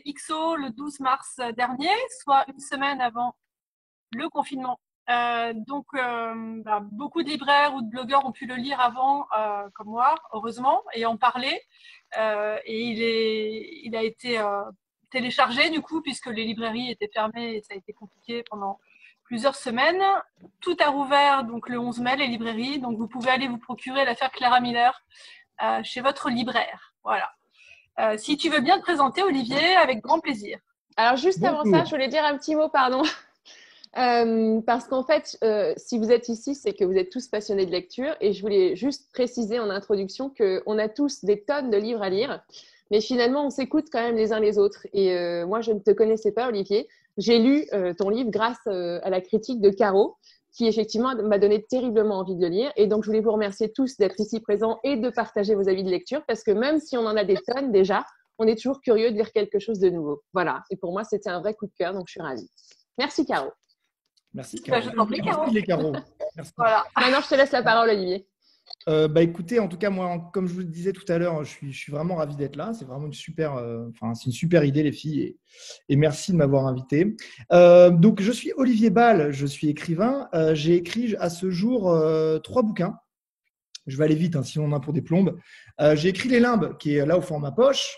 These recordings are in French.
XO le 12 mars dernier, soit une semaine avant le confinement. Beaucoup de libraires ou de blogueurs ont pu le lire avant, comme moi, heureusement, et en parler. Et il a été téléchargé du coup, puisque les librairies étaient fermées et ça a été compliqué pendant plusieurs semaines. Tout a rouvert donc le 11 mai, les librairies. Donc vous pouvez aller vous procurer l'affaire Clara Miller chez votre libraire. Voilà. Si tu veux bien te présenter, Olivier, avec grand plaisir. Alors, juste avant ça, je voulais dire un petit mot, pardon. Parce qu'en fait, si vous êtes ici, c'est que vous êtes tous passionnés de lecture. Et je voulais juste préciser en introduction qu'on a tous des tonnes de livres à lire. Mais finalement, on s'écoute quand même les uns les autres. Et moi, je ne te connaissais pas, Olivier. J'ai lu ton livre grâce à la critique de Caro, qui effectivement m'a donné terriblement envie de le lire. Et donc, je voulais vous remercier tous d'être ici présents et de partager vos avis de lecture. Parce que même si on en a des tonnes déjà, on est toujours curieux de lire quelque chose de nouveau. Voilà. Et pour moi, c'était un vrai coup de cœur. Donc, je suis ravie. Merci, Caro. Merci, Caro. Je t'en prie, Caro. Merci, les Caro. Merci. Voilà. Maintenant, je te laisse la parole, Olivier. Écoutez, en tout cas, moi, comme je vous le disais tout à l'heure, je suis vraiment ravi d'être là. C'est vraiment c'est une super idée, les filles, et merci de m'avoir invité. Donc, je suis Olivier Bal, je suis écrivain. J'ai écrit à ce jour 3 bouquins. Je vais aller vite, sinon on a pour des plombes. J'ai écrit Les Limbes, qui est là au format poche.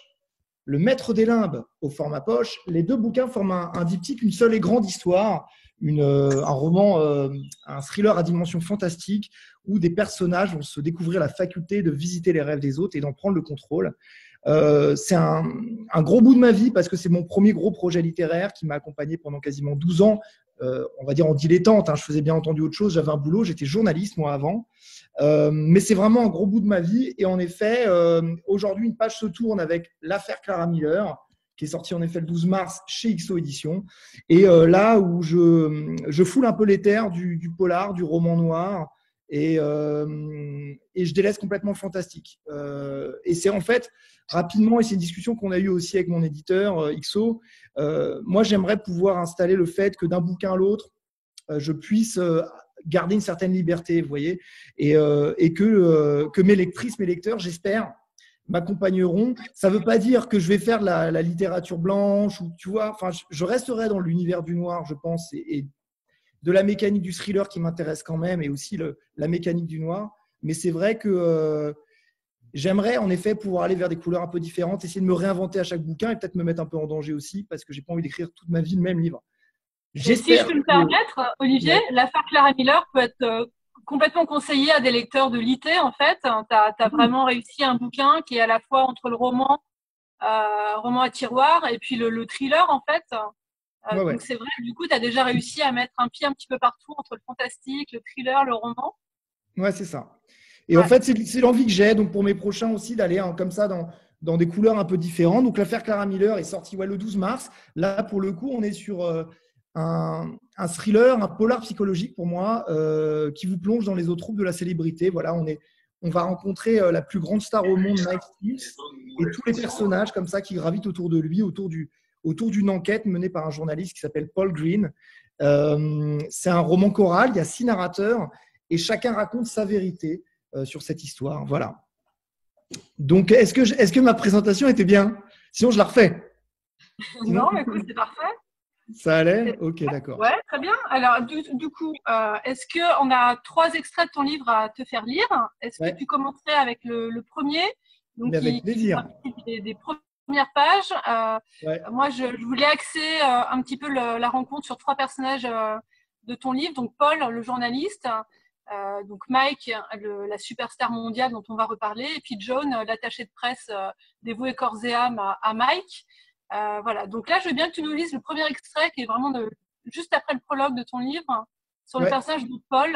Le Maître des Limbes au format poche. Les 2 bouquins forment un diptyque, une seule et grande histoire. Un roman, un thriller à dimension fantastique où des personnages vont se découvrir la faculté de visiter les rêves des autres et d'en prendre le contrôle. C'est un gros bout de ma vie parce que c'est mon premier gros projet littéraire qui m'a accompagné pendant quasiment 12 ans, on va dire en dilettante. Je faisais bien entendu autre chose, j'avais un boulot, j'étais journaliste moi avant. Mais c'est vraiment un gros bout de ma vie. Et en effet, aujourd'hui, une page se tourne avec l'affaire Clara Miller, qui est sortie en effet le 12 mars chez XO Éditions. Et là où je foule un peu les terres du polar, du roman noir, et je délaisse complètement le fantastique. Et c'est en fait, rapidement, et c'est une discussion qu'on a eue aussi avec mon éditeur XO, moi j'aimerais pouvoir installer le fait que d'un bouquin à l'autre, je puisse garder une certaine liberté, vous voyez, et que mes lectrices, mes lecteurs, j'espère, m'accompagneront. Ça ne veut pas dire que je vais faire de la littérature blanche, ou tu vois, je resterai dans l'univers du noir, je pense, et de la mécanique du thriller qui m'intéresse quand même, et aussi la mécanique du noir. Mais c'est vrai que j'aimerais en effet pouvoir aller vers des couleurs un peu différentes, essayer de me réinventer à chaque bouquin et peut-être me mettre un peu en danger aussi, parce que j'ai pas envie d'écrire toute ma vie le même livre. Si je peux me permettre, Olivier, l'affaire Clara Miller peut être complètement conseillée à des lecteurs de l'IT, en fait. Tu as vraiment réussi un bouquin qui est à la fois entre le roman à tiroir et puis le thriller, en fait. Donc c'est vrai, du coup, tu as déjà réussi à mettre un pied un petit peu partout entre le fantastique, le thriller, le roman. Ouais, c'est ça. Et en fait, c'est l'envie que j'ai, donc pour mes prochains aussi, d'aller comme ça dans des couleurs un peu différentes. Donc l'affaire Clara Miller est sortie le 12 mars. Là, pour le coup, on est sur un thriller, un polar psychologique pour moi, qui vous plonge dans les eaux troubles de la célébrité. Voilà, on va rencontrer la plus grande star au monde, Mike Stevens, et tous les personnages comme ça qui gravitent autour de lui, autour d'une enquête menée par un journaliste qui s'appelle Paul Green. C'est un roman choral, il y a 6 narrateurs et chacun raconte sa vérité sur cette histoire. Voilà. Donc, est-ce que ma présentation était bien? Sinon, je la refais. Non, écoute, c'est parfait. Ça allait? Ok, d'accord. Ouais, très bien. Alors, du coup, est-ce qu'on a 3 extraits de ton livre à te faire lire? Est-ce que tu commencerais avec le premier, donc avec plaisir. Des premières pages. Moi, je voulais axer un petit peu la rencontre sur 3 personnages de ton livre. Donc, Paul, le journaliste, donc Mike, la superstar mondiale dont on va reparler, et puis John, l'attaché de presse dévoué corps et âme à Mike. Voilà. Donc là, je veux bien que tu nous lises le premier extrait qui est vraiment juste après le prologue de ton livre sur le personnage de Paul.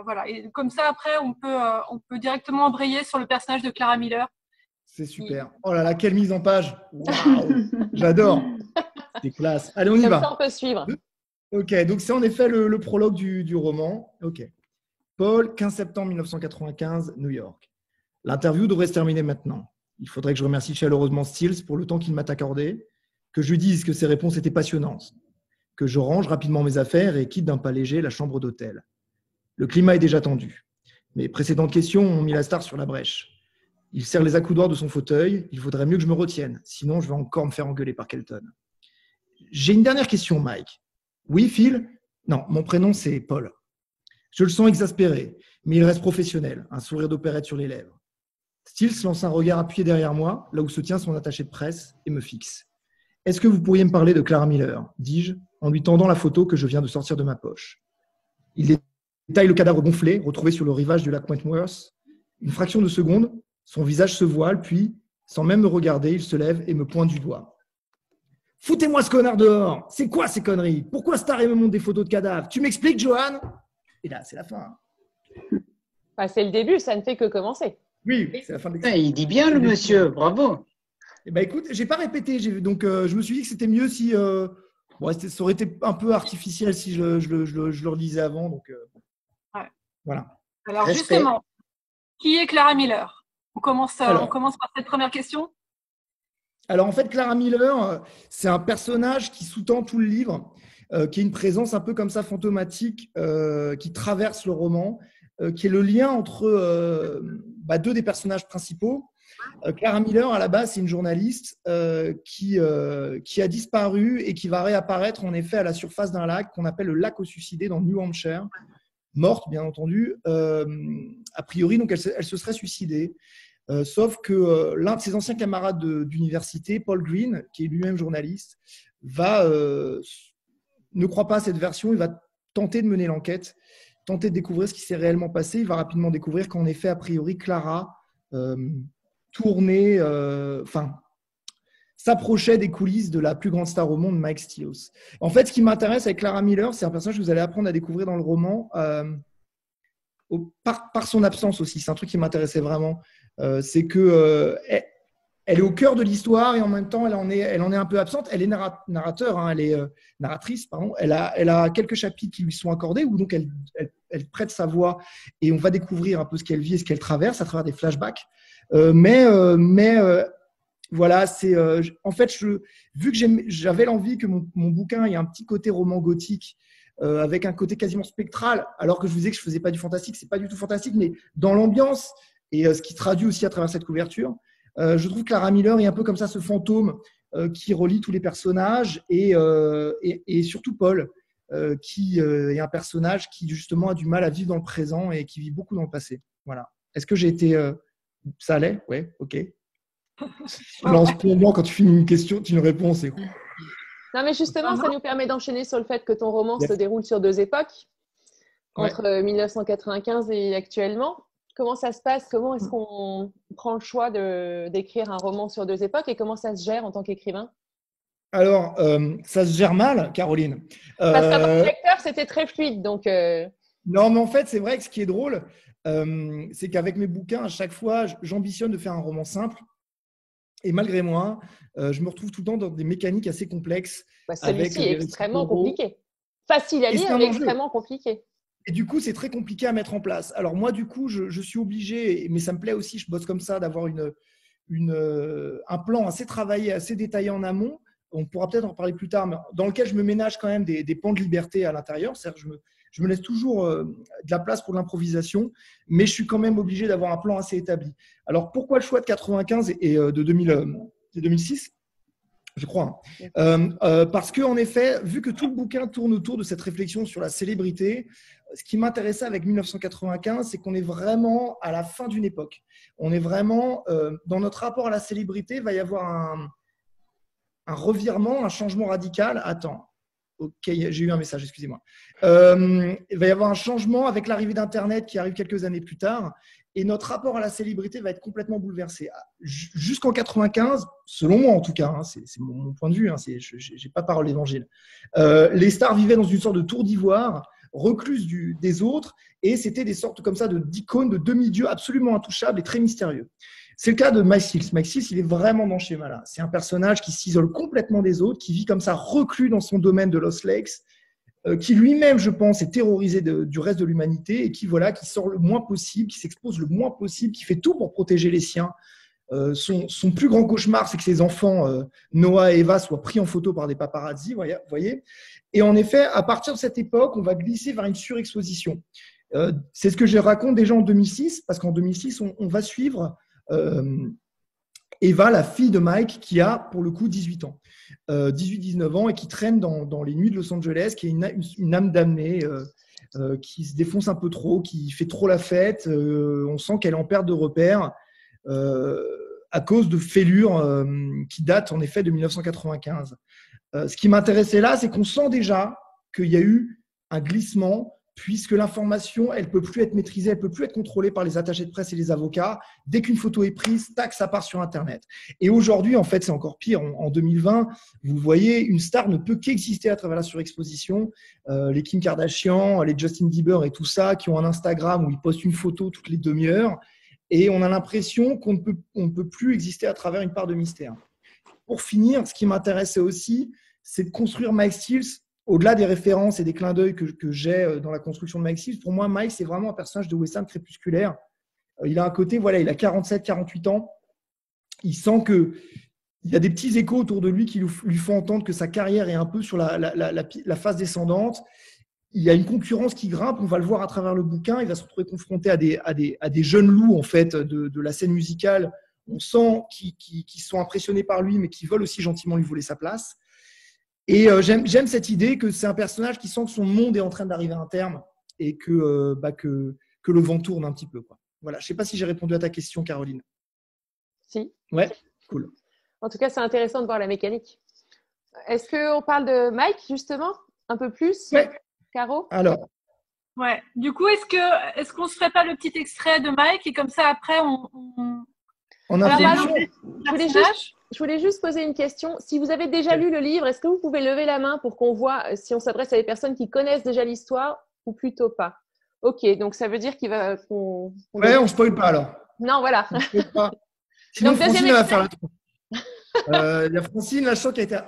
Voilà. Et comme ça, après, on peut directement embrayer sur le personnage de Clara Miller. C'est super. Oh là là, quelle mise en page. Waouh, j'adore. C'est classe. Allez, on y va. Comme ça, on peut suivre. Ok, donc c'est en effet le prologue du roman. Ok. Paul, 15 septembre 1995, New York. L'interview devrait se terminer maintenant. Il faudrait que je remercie chaleureusement Stills pour le temps qu'il m'a accordé, que je lui dise que ses réponses étaient passionnantes, que je range rapidement mes affaires et quitte d'un pas léger la chambre d'hôtel. Le climat est déjà tendu. Mes précédentes questions ont mis la star sur la brèche. Il serre les accoudoirs de son fauteuil. Il vaudrait mieux que je me retienne. Sinon, je vais encore me faire engueuler par Kelton. J'ai une dernière question, Mike. Oui, Phil? Non, mon prénom, c'est Paul. Je le sens exaspéré, mais il reste professionnel, un sourire d'opérette sur les lèvres. Stills lance un regard appuyé derrière moi, là où se tient son attaché de presse, et me fixe. « Est-ce que vous pourriez me parler de Clara Miller ?» dis-je, en lui tendant la photo que je viens de sortir de ma poche. Il détaille le cadavre gonflé, retrouvé sur le rivage du lac Wentworth. Une fraction de seconde, son visage se voile, puis, sans même me regarder, il se lève et me pointe du doigt. « Foutez-moi ce connard dehors! C'est quoi ces conneries? Pourquoi Star me montre des photos de cadavres? Tu m'expliques, Johan ?» Et là, c'est la fin. Enfin, c'est le début, ça ne fait que commencer. Oui, c'est la fin de l'extrait. Il dit bien, le monsieur, bravo. Eh ben, écoute, je n'ai pas répété, donc je me suis dit que c'était mieux si… bon, ça aurait été un peu artificiel si je le relisais avant. Donc, ouais. Voilà. Alors, justement, qui est Clara Miller? On commence par cette première question. Alors, en fait, Clara Miller, c'est un personnage qui sous-tend tout le livre, qui est une présence un peu comme ça fantomatique, qui traverse le roman, qui est le lien entre deux des personnages principaux. Clara Miller, à la base, c'est une journaliste qui a disparu et qui va réapparaître en effet à la surface d'un lac qu'on appelle le lac aux suicidés dans le New Hampshire, morte bien entendu. A priori, donc elle se serait suicidée. Sauf que l'un de ses anciens camarades d'université, Paul Green, qui est lui-même journaliste, ne croit pas à cette version. Il va tenter de mener l'enquête, tenter de découvrir ce qui s'est réellement passé. Il va rapidement découvrir qu'en effet, a priori, Clara s'approchait des coulisses de la plus grande star au monde, Mike Stills. En fait, ce qui m'intéresse avec Clara Miller, c'est un personnage que vous allez apprendre à découvrir dans le roman par son absence aussi. C'est un truc qui m'intéressait vraiment. C'est que elle est au cœur de l'histoire et en même temps, elle en est un peu absente. Elle est narratrice, pardon. Elle a quelques chapitres qui lui sont accordés où donc elle prête sa voix et on va découvrir un peu ce qu'elle vit et ce qu'elle traverse à travers des flashbacks. Voilà, c'est en fait, vu que j'avais l'envie que mon bouquin ait un petit côté roman gothique avec un côté quasiment spectral, alors que je vous disais que je faisais pas du fantastique, c'est pas du tout fantastique, mais dans l'ambiance et ce qui traduit aussi à travers cette couverture, je trouve que Clara Miller est un peu comme ça, ce fantôme qui relie tous les personnages et surtout Paul, qui est un personnage qui justement a du mal à vivre dans le présent et qui vit beaucoup dans le passé. Voilà. Est-ce que j'ai été… Ça allait? Ouais, ok. Je lance plombant quand tu finis une question, tu nous réponds, c'est cool. Non, mais justement, ça nous permet d'enchaîner sur le fait que ton roman se déroule sur 2 époques, entre 1995 et actuellement. Comment ça se passe? Comment est-ce qu'on prend le choix d'écrire un roman sur 2 époques et comment ça se gère en tant qu'écrivain? Alors, ça se gère mal, Caroline. Parce qu'avant le lecteur, c'était très fluide. Donc Non, mais en fait, c'est vrai que ce qui est drôle, c'est qu'avec mes bouquins, à chaque fois, j'ambitionne de faire un roman simple. Et malgré moi, je me retrouve tout le temps dans des mécaniques assez complexes. Celui-ci est extrêmement compliqué. Facile à lire, mais extrêmement compliqué. Et du coup, c'est très compliqué à mettre en place. Alors moi, du coup, je suis obligé, mais ça me plaît aussi, je bosse comme ça, d'avoir un plan assez travaillé, assez détaillé en amont. On pourra peut-être en parler plus tard, mais dans lequel je me ménage quand même des pans de liberté à l'intérieur. C'est-à-dire que je me laisse toujours de la place pour l'improvisation, mais je suis quand même obligé d'avoir un plan assez établi. Alors, pourquoi le choix de 95 et de 2006 ? Je crois. Parce qu'en effet, vu que tout le bouquin tourne autour de cette réflexion sur la célébrité, ce qui m'intéressait avec 1995, c'est qu'on est vraiment à la fin d'une époque. On est vraiment, dans notre rapport à la célébrité, il va y avoir un revirement, un changement radical. Attends. Ok, j'ai eu un message, excusez-moi. Il va y avoir un changement avec l'arrivée d'Internet qui arrive quelques années plus tard. Et notre rapport à la célébrité va être complètement bouleversé. Jusqu'en 95, selon moi en tout cas, hein, c'est mon point de vue, hein, je n'ai pas parole d'évangile, les stars vivaient dans une sorte de tour d'ivoire, recluses des autres, et c'était des sortes comme ça d'icônes, de demi-dieux absolument intouchables et très mystérieux. C'est le cas de Mike Stills. Mike Stills, il est vraiment dans ce schéma-là. C'est un personnage qui s'isole complètement des autres, qui vit comme ça reclus dans son domaine de Lost Lakes, qui lui-même, je pense, est terrorisé du reste de l'humanité et qui sort le moins possible, qui s'expose le moins possible, qui fait tout pour protéger les siens. Son plus grand cauchemar, c'est que ses enfants, Noah et Eva, soient pris en photo par des paparazzis, voyez. Et en effet, à partir de cette époque, on va glisser vers une surexposition. C'est ce que je raconte déjà en 2006, parce qu'en 2006, on va suivre Eva, la fille de Mike, qui a pour le coup 18 ans, 18-19 ans, et qui traîne dans les nuits de Los Angeles, qui est une âme damnée, qui se défonce un peu trop, qui fait trop la fête. On sent qu'elle est en perte de repères à cause de fêlures qui datent en effet de 1995. Ce qui m'intéressait là, c'est qu'on sent déjà qu'il y a eu un glissement, puisque l'information, elle ne peut plus être maîtrisée, elle ne peut plus être contrôlée par les attachés de presse et les avocats. Dès qu'une photo est prise, tac, ça part sur Internet. Et aujourd'hui, en fait, c'est encore pire. En 2020, vous voyez, une star ne peut qu'exister à travers la surexposition. Les Kim Kardashian, les Justin Bieber et tout ça, qui ont un Instagram où ils postent une photo toutes les demi-heures. Et on a l'impression qu'on ne peut plus exister à travers une part de mystère. Pour finir, ce qui m'intéressait aussi, c'est de construire Mike Stills. Au-delà des références et des clins d'œil que j'ai dans la construction de Mike Stills, pour moi, Mike, c'est vraiment un personnage de western crépusculaire. Il a un côté, voilà, il a 47-48 ans. Il sent qu'il y a des petits échos autour de lui qui lui font entendre que sa carrière est un peu sur la phase descendante. Il y a une concurrence qui grimpe, on va le voir à travers le bouquin. Il va se retrouver confronté à des jeunes loups en fait, de la scène musicale. On sent qu'ils sont impressionnés par lui, mais qui veulent aussi gentiment lui voler sa place. Et j'aime cette idée que c'est un personnage qui sent que son monde est en train d'arriver à un terme et que le vent tourne un petit peu, quoi. Voilà. Je ne sais pas si j'ai répondu à ta question, Caroline. Si. Ouais, cool. En tout cas, c'est intéressant de voir la mécanique. Est-ce qu'on parle de Mike, justement, un peu plus, ouais. Caro? Alors. Ouais. Du coup, est-ce qu'on ne se ferait pas le petit extrait de Mike et comme ça, après, on a je voulais juste poser une question. Si vous avez déjà lu le livre, est-ce que vous pouvez lever la main pour qu'on voit si on s'adresse à des personnes qui connaissent déjà l'histoire ou plutôt pas? Ok, donc ça veut dire qu'il va… on ne spoil pas alors. Non, voilà. Pas. Sinon, donc, Francine va faire la tronche. Il y a Francine, la choc qui a été…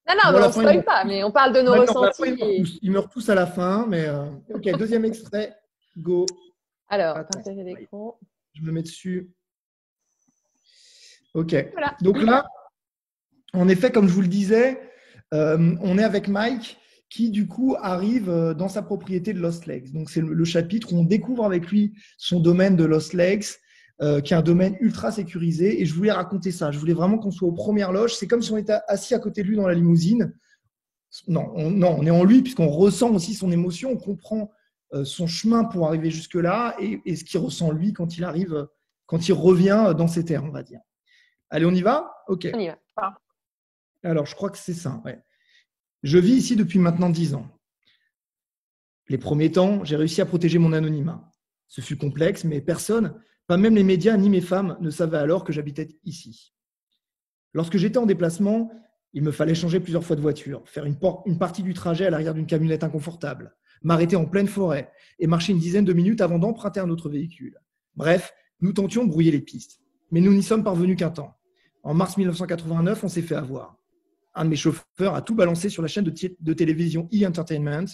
Non, on ne spoil pas, mais on parle de nos ressentis. Ils meurent tous à la fin, mais… Ok, deuxième extrait. Go. Alors, partager l'écran. Je me mets dessus. Ok. Voilà. Donc là, en effet, comme je vous le disais, on est avec Mike qui, du coup, arrive dans sa propriété de Lost Lakes. Donc, c'est le chapitre où on découvre avec lui son domaine de Lost Lakes, qui est un domaine ultra sécurisé. Et je voulais raconter ça. Je voulais vraiment qu'on soit aux premières loges. C'est comme si on était assis à côté de lui dans la limousine. Non, on est en lui puisqu'on ressent aussi son émotion. On comprend son chemin pour arriver jusque-là et ce qu'il ressent lui quand il arrive, quand il revient dans ses terres, on va dire. Allez, on y va? Ok. On y va. Alors, je crois que c'est ça. Ouais. Je vis ici depuis maintenant 10 ans. Les premiers temps, j'ai réussi à protéger mon anonymat. Ce fut complexe, mais personne, pas même les médias ni mes femmes, ne savaient alors que j'habitais ici. Lorsque j'étais en déplacement, il me fallait changer plusieurs fois de voiture, faire une partie du trajet à l'arrière d'une camionnette inconfortable, m'arrêter en pleine forêt et marcher une dizaine de minutes avant d'emprunter un autre véhicule. Bref, nous tentions de brouiller les pistes, mais nous n'y sommes parvenus qu'un temps. En mars 1989, on s'est fait avoir. Un de mes chauffeurs a tout balancé sur la chaîne de télévision E!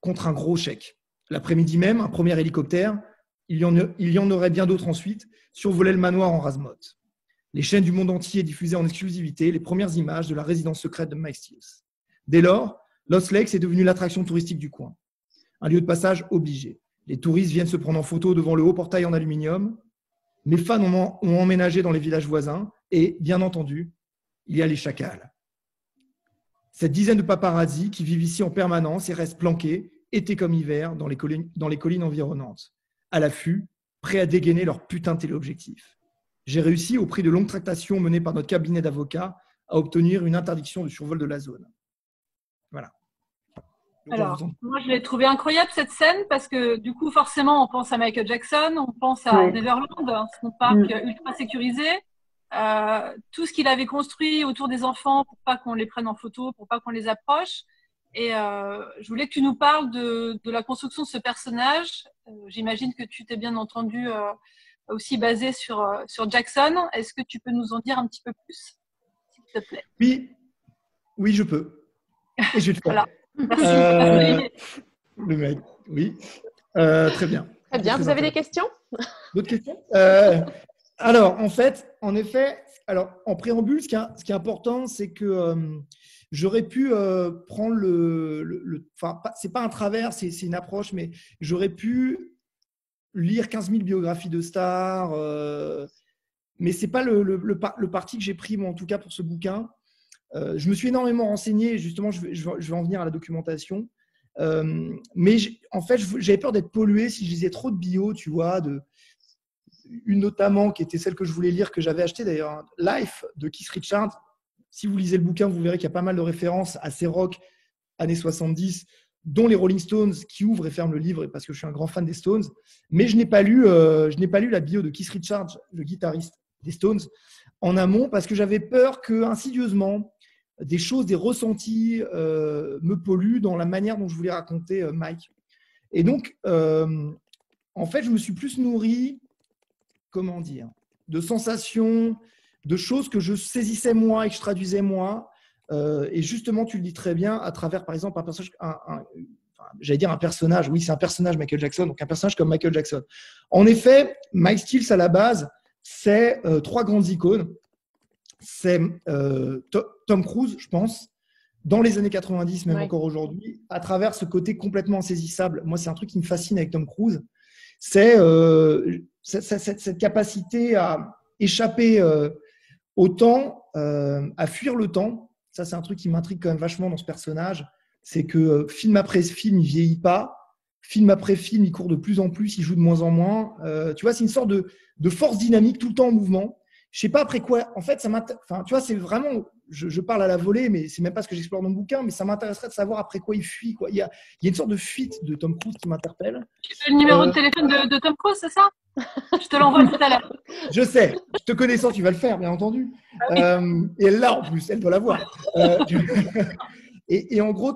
Contre un gros chèque. L'après-midi même, un premier hélicoptère, il y en aurait bien d'autres ensuite, survolait le manoir en rase-motte. Les chaînes du monde entier diffusaient en exclusivité les premières images de la résidence secrète de Mike Stills. Dès lors, Lost Lakes est devenu l'attraction touristique du coin. Un lieu de passage obligé. Les touristes viennent se prendre en photo devant le haut portail en aluminium. Mes fans ont emménagé dans les villages voisins et, bien entendu, il y a les chacals. Cette dizaine de paparazzis qui vivent ici en permanence et restent planqués, été comme hiver, dans les collines environnantes, à l'affût, prêts à dégainer leur putain de téléobjectif. J'ai réussi, au prix de longues tractations menées par notre cabinet d'avocats, à obtenir une interdiction de survol de la zone. Voilà. Alors, moi, je l'ai trouvé incroyable cette scène parce que du coup, forcément, on pense à Michael Jackson, on pense à Neverland, son parc ultra sécurisé. Tout ce qu'il avait construit autour des enfants pour pas qu'on les prenne en photo, pour pas qu'on les approche. Et je voulais que tu nous parles de la construction de ce personnage. J'imagine que tu t'es bien entendu aussi basé sur Jackson. Est-ce que tu peux nous en dire un petit peu plus, s'il te plaît? Oui, je peux. Et je vais le faire. Voilà. Merci. Le mec, oui. Très bien. Très bien. Vous avez des questions? D'autres questions? Alors, en effet, en préambule, ce qui est important, c'est que j'aurais pu prendre enfin, c'est pas un travers, c'est une approche, mais j'aurais pu lire 15 000 biographies de stars, mais ce n'est pas le parti que j'ai pris, moi, en tout cas, pour ce bouquin. Je me suis énormément renseigné, justement, je vais en venir à la documentation. Mais en fait, j'avais peur d'être pollué si je lisais trop de bio, tu vois, une notamment qui était celle que je voulais lire, que j'avais acheté d'ailleurs, hein, Life de Keith Richards. Si vous lisez le bouquin, vous verrez qu'il y a pas mal de références à ces rock années 70, dont les Rolling Stones, qui ouvrent et ferment le livre, parce que je suis un grand fan des Stones. Mais je n'ai pas lu la bio de Keith Richards, le guitariste des Stones, en amont, parce que j'avais peur que, insidieusement, des choses, des ressentis me polluent dans la manière dont je voulais raconter Mike. Et donc, en fait, je me suis plus nourri, comment dire, de sensations, de choses que je saisissais moi et que je traduisais moi. Et justement, tu le dis très bien, à travers, par exemple, un personnage, j'allais dire un personnage, oui, c'est un personnage, Michael Jackson, donc un personnage comme Michael Jackson. En effet, Mike Stills, à la base, c'est 3 grandes icônes. C'est Tom Cruise, je pense, dans les années 90, même encore aujourd'hui, à travers ce côté complètement insaisissable. Moi, c'est un truc qui me fascine avec Tom Cruise. C'est cette capacité à échapper au temps, à fuir le temps. Ça, c'est un truc qui m'intrigue quand même vachement dans ce personnage. C'est que film après film, il ne vieillit pas. Film après film, il court de plus en plus, il joue de moins en moins. Tu vois, c'est une sorte de force dynamique tout le temps en mouvement. Je sais pas après quoi. En fait, tu vois, c'est vraiment. Je parle à la volée, mais c'est même pas ce que j'explore dans le bouquin. Mais ça m'intéresserait de savoir après quoi il fuit. Quoi. Il y a une sorte de fuite de Tom Cruise qui m'interpelle. Tu veux le numéro de téléphone de Tom Cruise, c'est ça? Je te l'envoie tout à l'heure. Je sais. Je te connaissant, tu vas le faire, bien entendu. Et elle l'a en plus. Elle doit l'avoir. Et en gros,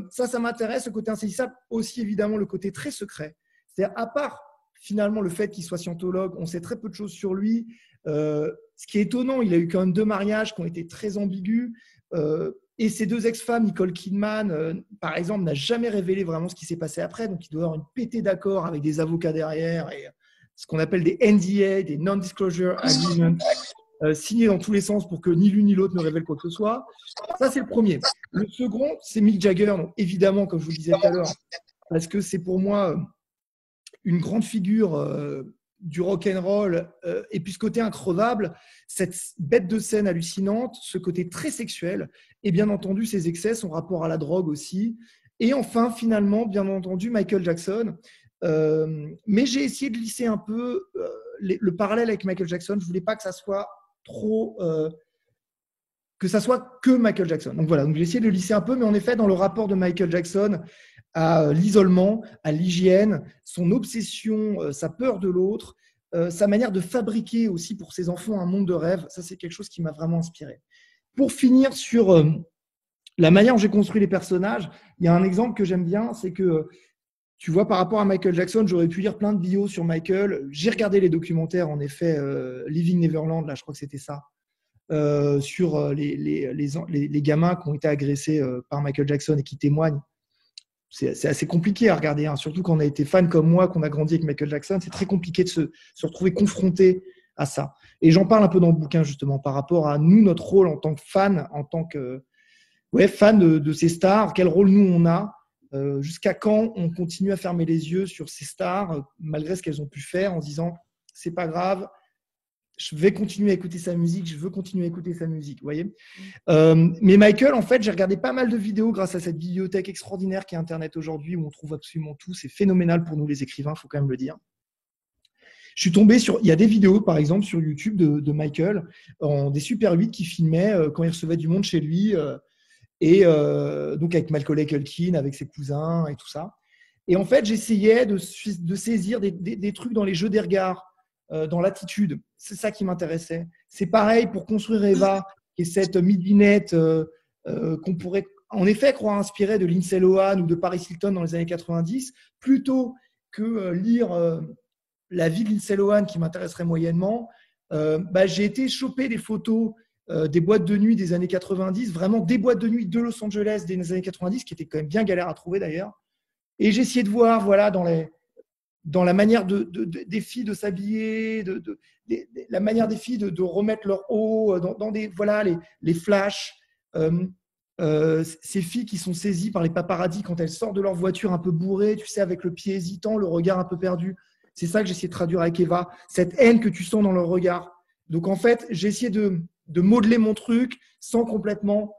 ça m'intéresse, le côté insaisissable. Aussi, évidemment, le côté très secret. C'est-à-dire, à part finalement le fait qu'il soit scientologue, on sait très peu de choses sur lui. Ce qui est étonnant, il a eu quand même 2 mariages qui ont été très ambigus. Et ses 2 ex-femmes, Nicole Kidman, par exemple, n'a jamais révélé vraiment ce qui s'est passé après. Donc, il doit y avoir une pétée d'accord avec des avocats derrière et ce qu'on appelle des NDA, des Non-Disclosure Agreements, signés dans tous les sens pour que ni l'une ni l'autre ne révèle quoi que ce soit. Ça, c'est le premier. Le second, c'est Mick Jagger. Donc, évidemment, comme je vous le disais tout à l'heure, parce que c'est pour moi une grande figure du rock'n'roll, et puis ce côté increvable, cette bête de scène hallucinante, ce côté très sexuel, et bien entendu ses excès, son rapport à la drogue aussi. Et enfin, finalement, bien entendu, Michael Jackson. Mais j'ai essayé de lisser un peu le parallèle avec Michael Jackson. Je ne voulais pas que ça soit trop... que ça soit que Michael Jackson. Donc voilà, donc j'ai essayé de lisser un peu, mais en effet, dans le rapport de Michael Jackson à l'isolement, à l'hygiène, son obsession, sa peur de l'autre, sa manière de fabriquer aussi pour ses enfants un monde de rêve, ça c'est quelque chose qui m'a vraiment inspiré. Pour finir sur la manière dont j'ai construit les personnages, il y a un exemple que j'aime bien, c'est que tu vois, par rapport à Michael Jackson, j'aurais pu lire plein de bios sur Michael. J'ai regardé les documentaires, en effet, Living Neverland, là, je crois que c'était ça, sur les gamins qui ont été agressés par Michael Jackson et qui témoignent. C'est assez compliqué à regarder, hein, surtout quand on a été fan comme moi, qu'on a grandi avec Michael Jackson. C'est très compliqué de se retrouver confronté à ça. Et j'en parle un peu dans le bouquin, justement, par rapport à nous, notre rôle en tant que fan, en tant que fan de ces stars, quel rôle nous on a. Jusqu'à quand on continue à fermer les yeux sur ces stars malgré ce qu'elles ont pu faire en se disant c'est pas grave, je vais continuer à écouter sa musique, je veux continuer à écouter sa musique, vous voyez. Mais Michael, en fait, j'ai regardé pas mal de vidéos grâce à cette bibliothèque extraordinaire qui est Internet aujourd'hui où on trouve absolument tout. C'est phénoménal pour nous les écrivains, il faut quand même le dire. Je suis tombé sur, il y a des vidéos par exemple sur YouTube de Michael en des Super 8 qui filmaient quand il recevait du monde chez lui. Et donc avec Macaulay Culkin, avec ses cousins et tout ça. Et en fait, j'essayais de saisir des trucs dans les jeux des regards, dans l'attitude. C'est ça qui m'intéressait. C'est pareil pour construire Eva, qui est cette midinette qu'on pourrait en effet croire inspirée de Lindsay Lohan ou de Paris Hilton dans les années 90, plutôt que lire la vie de Lindsay Lohan qui m'intéresserait moyennement. J'ai été choper des photos des boîtes de nuit des années 90, vraiment des boîtes de nuit de Los Angeles des années 90, qui étaient quand même bien galères à trouver d'ailleurs. Et j'ai essayé de voir, voilà, dans la manière des filles de s'habiller, la manière des filles de remettre leur haut, dans voilà, les flashs, ces filles qui sont saisies par les paparazzis quand elles sortent de leur voiture un peu bourrées, tu sais, avec le pied hésitant, le regard un peu perdu. C'est ça que j'ai essayé de traduire avec Eva, cette haine que tu sens dans leur regard. Donc, en fait, j'ai essayé de modeler mon truc sans complètement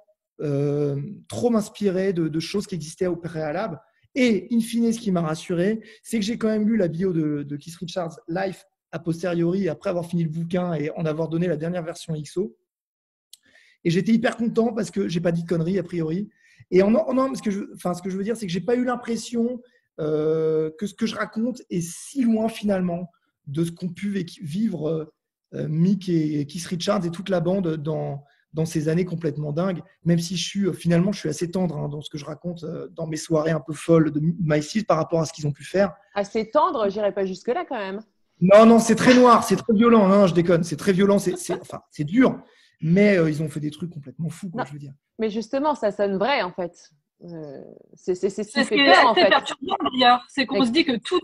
trop m'inspirer de choses qui existaient au préalable. Et, in fine, ce qui m'a rassuré, c'est que j'ai quand même lu la bio de Keith Richards, Life, a posteriori, après avoir fini le bouquin et en avoir donné la dernière version XO. Et j'étais hyper content parce que j'ai pas dit de conneries, a priori. Et ce que je veux dire, c'est que j'ai pas eu l'impression que ce que je raconte est si loin, finalement, de ce qu'ont pu vivre Mick et Keith Richards et toute la bande dans ces années complètement dingues, même si finalement je suis assez tendre dans ce que je raconte dans mes soirées un peu folles de MySpace par rapport à ce qu'ils ont pu faire. Assez tendre, j'irai pas jusque-là quand même. Non, c'est très noir, c'est très violent. Non, je déconne, c'est très violent, c'est dur, mais ils ont fait des trucs complètement fous, quoi, je veux dire. Mais justement, ça sonne vrai, en fait. C'est ce qui fait peur, en fait. C'est perturbant d'ailleurs, c'est qu'on se dit que tout